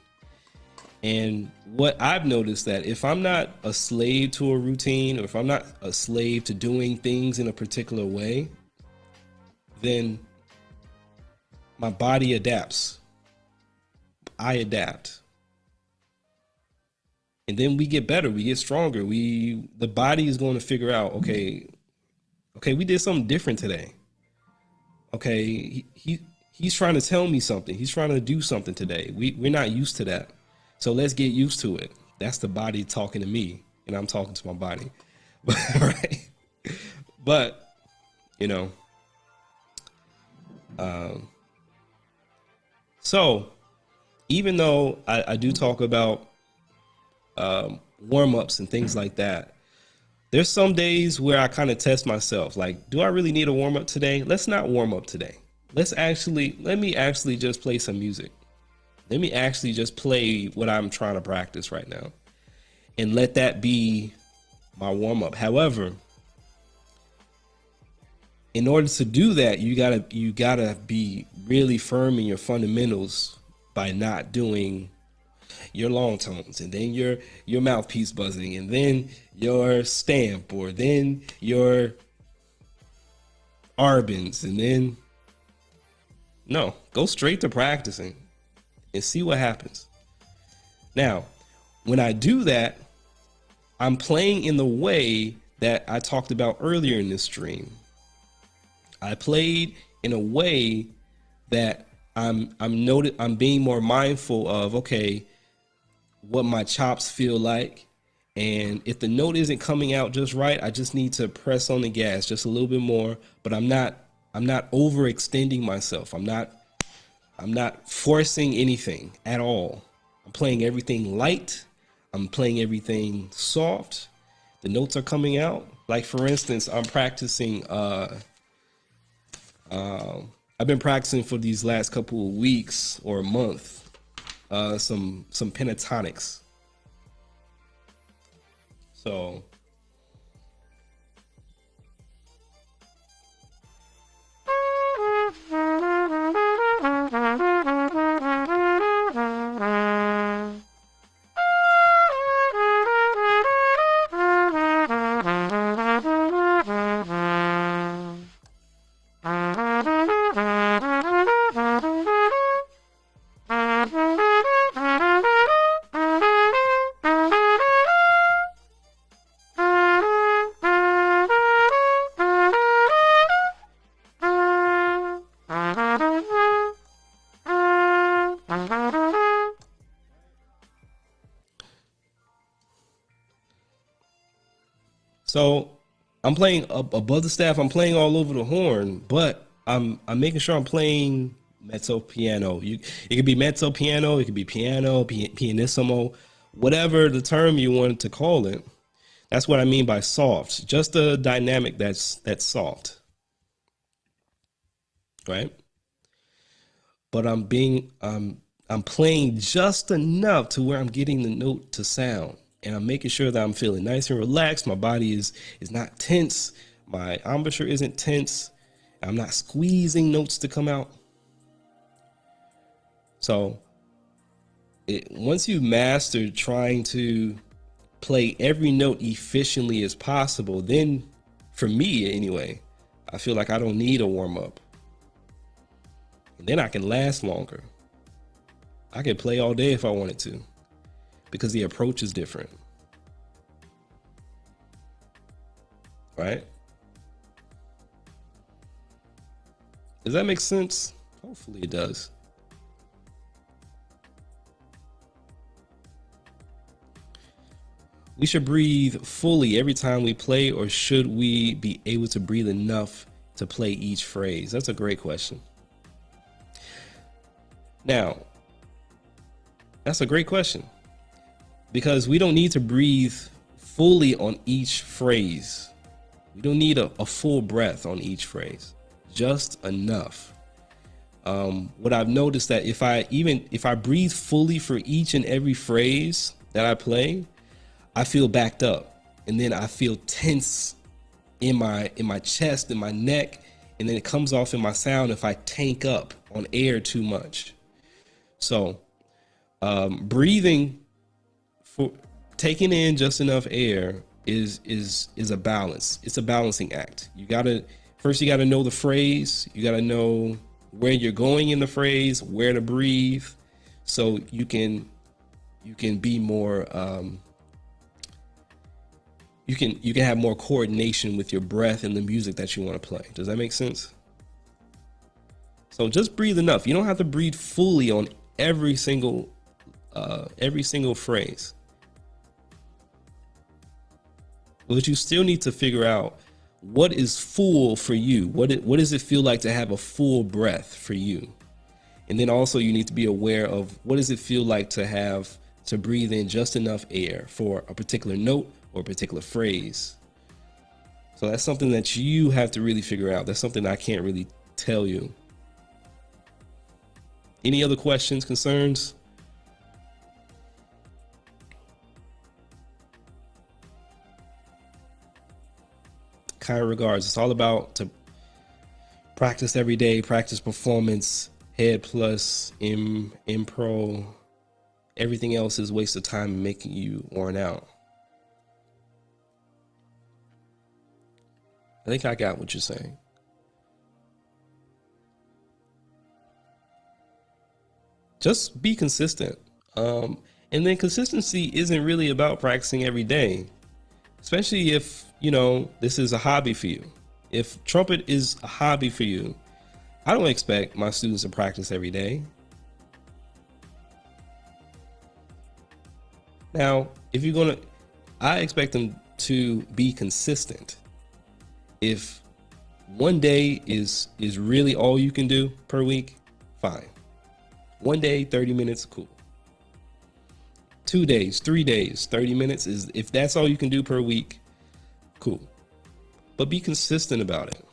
And what I've noticed that if I'm not a slave to a routine, or if I'm not a slave to doing things in a particular way, then my body adapts. I adapt. And then we get better, we get stronger. The body is going to figure out, okay, we did something different today. Okay, he's trying to tell me something. He's trying to do something today. We're not used to that. So let's get used to it. That's the body talking to me, and I'm talking to my body. Right? But, you know, so even though I do talk about warm-ups and things like that, there's some days where I kind of test myself. Like, do I really need a warm-up today? Let's not warm up today. Let me actually just play some music. Let me actually just play what I'm trying to practice right now, and let that be my warm-up. However, in order to do that, you gotta be really firm in your fundamentals by not doing your long tones, and then your mouthpiece buzzing, and then your stamp, or then your arbins, and then no, go straight to practicing and see what happens. Now, when I do that, I'm playing in the way that I talked about earlier in this stream. I played in a way that I'm being more mindful of, okay, what my chops feel like. And if the note isn't coming out just right, I just need to press on the gas just a little bit more, but I'm not overextending myself. I'm not forcing anything at all. I'm playing everything light. I'm playing everything soft. The notes are coming out. Like, for instance, I'm practicing, I've been practicing for these last couple of weeks or a month, some pentatonics. So So I'm playing up above the staff. I'm playing all over the horn, but I'm making sure I'm playing mezzo piano. It could be mezzo piano, it could be piano, pianissimo, whatever the term you want to call it. That's what I mean by soft. Just a dynamic that's soft, right? But I'm playing just enough to where I'm getting the note to sound, and I'm making sure that I'm feeling nice and relaxed. My body is not tense. My embouchure isn't tense. I'm not squeezing notes to come out. So once you master trying to play every note efficiently as possible, then for me anyway, I feel like I don't need a warm up. And then I can last longer. I can play all day if I wanted to, because the approach is different. Right? Does that make sense? Hopefully it does. We should breathe fully every time we play, or should we be able to breathe enough to play each phrase? That's a great question. Now, that's a great question, because we don't need to breathe fully on each phrase. We don't need a full breath on each phrase, just enough. What I've noticed that if I breathe fully for each and every phrase that I play, I feel backed up, and then I feel tense in my chest, in my neck, and then it comes off in my sound if I tank up on air too much. So breathing, for taking in just enough air is a balance. It's a balancing act. You gotta know the phrase. You gotta know where you're going in the phrase, where to breathe, so you can be more. You can have more coordination with your breath and the music that you want to play. Does that make sense? So just breathe enough. You don't have to breathe fully on every single phrase, but you still need to figure out what is full for you. What does it feel like to have a full breath for you? And then also you need to be aware of what does it feel like to breathe in just enough air for a particular note or a particular phrase. So that's something that you have to really figure out. That's something I can't really tell you. Any other questions, concerns? Kind regards. It's all about to practice every day, practice performance, head plus, impro. Everything else is waste of time and making you worn out. I think I got what you're saying. Just be consistent. And then consistency isn't really about practicing every day, especially if, this is a hobby for you. If trumpet is a hobby for you, I don't expect my students to practice every day. Now, I expect them to be consistent. If one day is really all you can do per week, fine. One day, 30 minutes, cool. 2 days, 3 days, 30 minutes is, if that's all you can do per week, cool. But be consistent about it.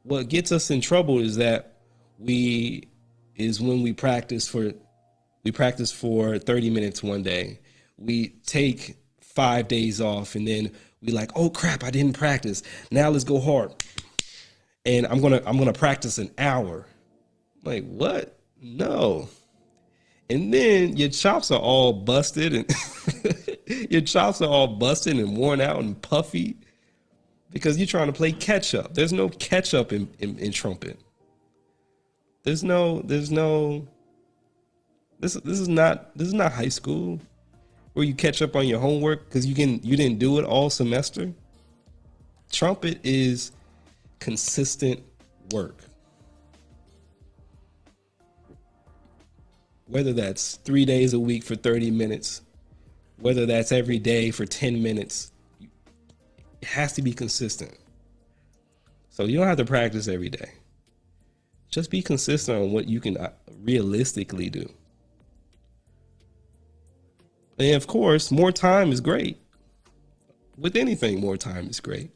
What gets us in trouble is that when we practice for 30 minutes one day, we take 5 days off, and then we like, oh crap, I didn't practice. Now let's go hard. And I'm gonna practice an hour. Like, what? No. And then your chops are all busted, and worn out and puffy because you're trying to play catch up. There's no catch up in trumpet. This is not high school where you catch up on your homework because you didn't do it all semester. Trumpet is consistent work. Whether that's 3 days a week for 30 minutes, whether that's every day for 10 minutes. It has to be consistent. So you don't have to practice every day. Just be consistent on what you can realistically do. And of course, more time is great. With anything, more time is great.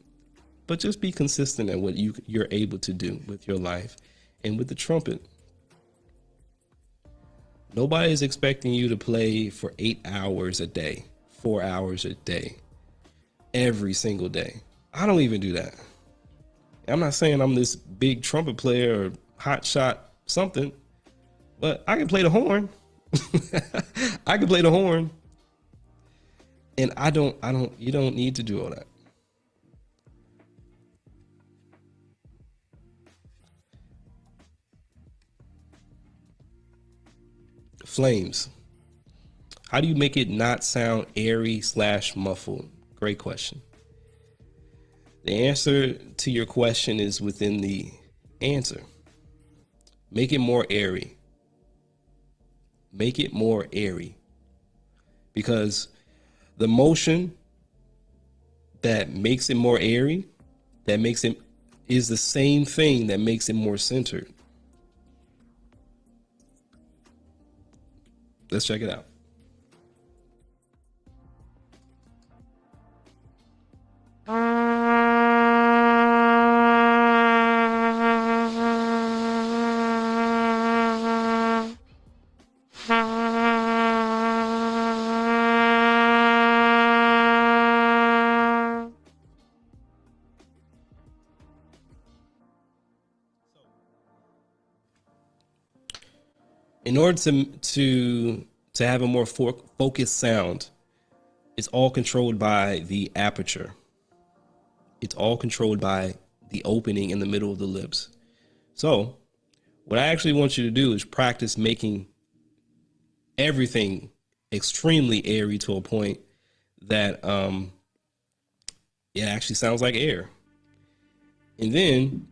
But just be consistent at what you're able to do with your life and with the trumpet. Nobody is expecting you to play for 8 hours a day, 4 hours a day, every single day. I don't even do that. I'm not saying I'm this big trumpet player or hot shot something, but I can play the horn. I can play the horn. And you don't need to do all that. Flames. How do you make it not sound airy / muffled? Great question. The answer to your question is within the answer. Make it more airy. Make it more airy. Because the motion that makes it more airy, that makes it, is the same thing that makes it more centered. Let's check it out. In order to have a more focused sound, it's all controlled by the aperture. It's all controlled by the opening in the middle of the lips. So what I actually want you to do is practice making everything extremely airy to a point that it actually sounds like air. And then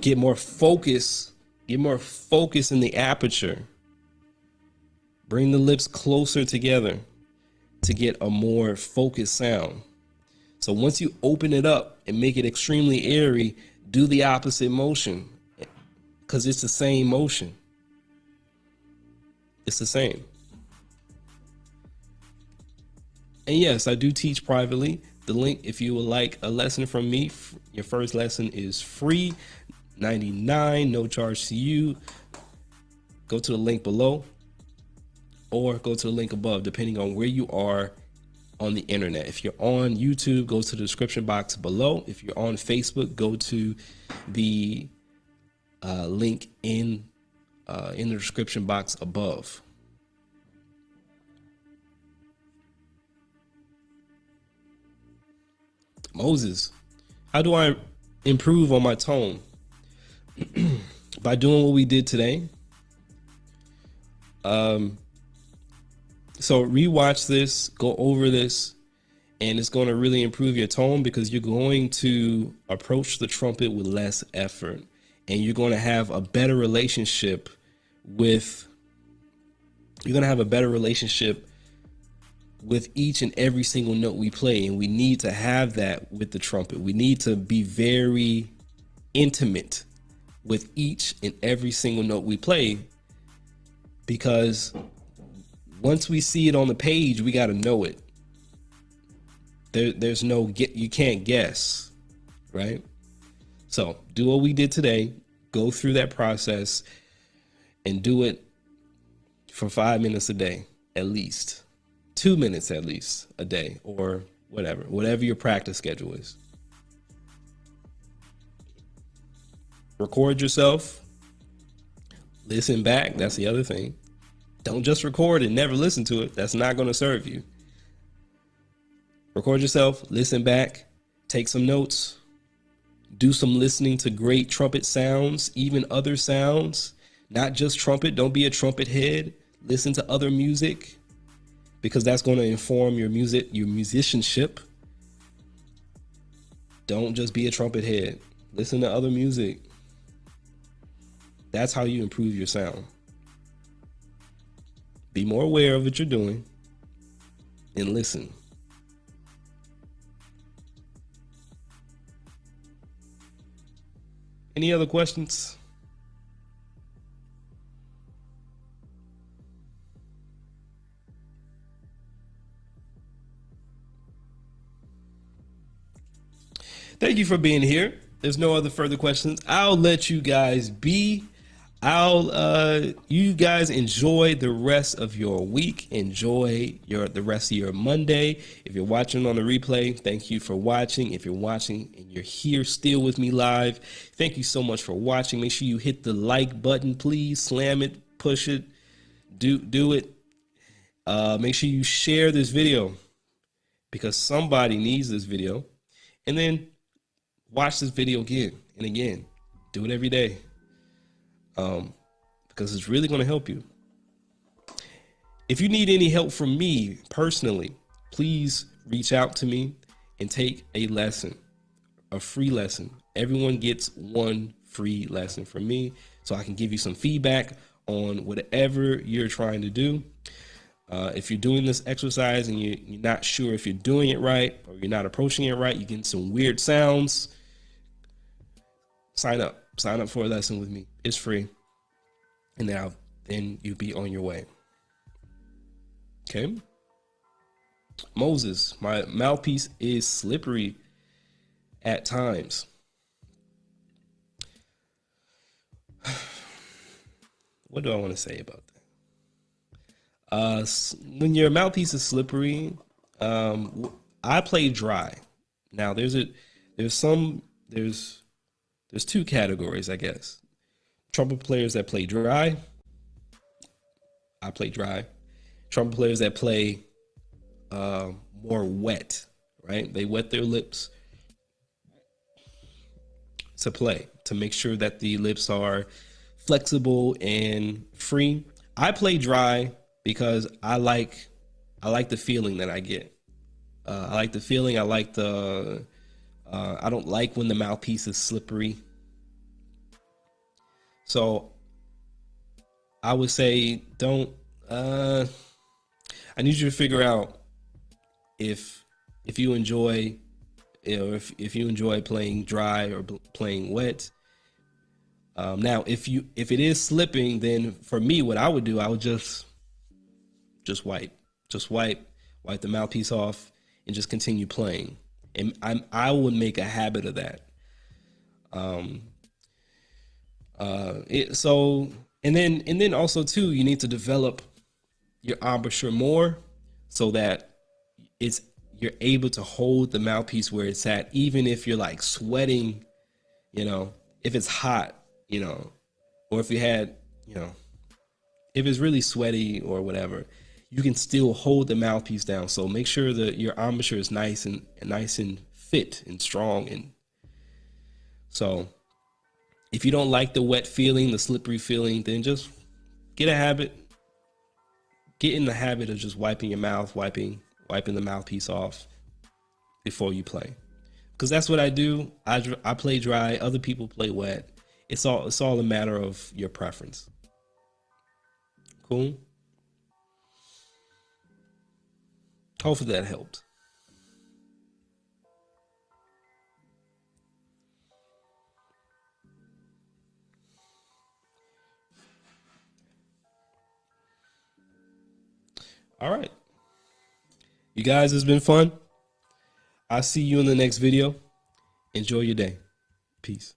get more focus in the aperture. Bring the lips closer together to get a more focused sound. So once you open it up and make it extremely airy, do the opposite motion, because it's the same motion. It's the same. And yes, I do teach privately. The link, if you would like a lesson from me, your first lesson is free, $99, no charge to you. Go to the link below or go to the link above, depending on where you are on the internet. If you're on YouTube, go to the description box below. If you're on Facebook, go to the link in the description box above. Moses, how do I improve on my tone? By doing what we did today. So rewatch this, go over this, and it's going to really improve your tone, because you're going to approach the trumpet with less effort, and you're going to have a better relationship with each and every single note we play. And we need to have that with the trumpet. We need to be very intimate with each and every single note we play, because once we see it on the page, we got to know it. There's no you can't guess, right? So do what we did today, go through that process and do it for 5 minutes a day, at least 2 minutes, at least a day, or whatever your practice schedule is. Record yourself, listen back. That's the other thing. Don't just record and never listen to it. That's not going to serve you. Record yourself, listen back, take some notes, do some listening to great trumpet sounds, even other sounds, not just trumpet. Don't be a trumpet head. Listen to other music, because that's going to inform your musicianship. Don't just be a trumpet head. Listen to other music. That's how you improve your sound. Be more aware of what you're doing. and listen. Any other questions? Thank you for being here. There's no other further questions. I'll let you guys be. You guys enjoy the rest of your week. Enjoy the rest of your Monday. If you're watching on the replay, thank you for watching. If you're watching and you're here still with me live, thank you so much for watching. Make sure you hit the like button, please. Slam it, push it, do it. Make sure you share this video because somebody needs this video. And then watch this video again and again. Do it every day. Because it's really going to help you. If you need any help from me personally, please reach out to me and take a lesson, a free lesson. Everyone gets one free lesson from me so I can give you some feedback on whatever you're trying to do. If you're doing this exercise and you're not sure if you're doing it right or you're not approaching it right, you're getting some weird sounds, sign up for a lesson with me. It's free. And then you'll be on your way. Okay. Moses, my mouthpiece is slippery at times. What do I want to say about that? When your mouthpiece is slippery, I play dry. Now there's two categories, I guess. Trumpet players that play dry. I play dry. Trumpet players that play more wet, right? They wet their lips to play, to make sure that the lips are flexible and free. I play dry because I like the feeling that I get. I like the feeling. I like I don't like when the mouthpiece is slippery. So I would say I need you to figure out if you enjoy, if you enjoy playing dry or playing wet. Now, if it is slipping, then for me, what I would do, I would just wipe the mouthpiece off and just continue playing. And I would make a habit of that. And then also too, you need to develop your embouchure more so that you're able to hold the mouthpiece where it's at, even if you're like sweating, if it's hot, or if you had, if it's really sweaty or whatever, you can still hold the mouthpiece down. So make sure that your embouchure is nice and fit and strong. And so if you don't like the wet feeling, the slippery feeling, then just get in the habit of just wiping your mouth, wiping the mouthpiece off before you play. Because that's what I do. I play dry. Other people play wet. It's all a matter of your preference. Cool. Hopefully that helped. All right. You guys, it's been fun. I'll see you in the next video. Enjoy your day. Peace.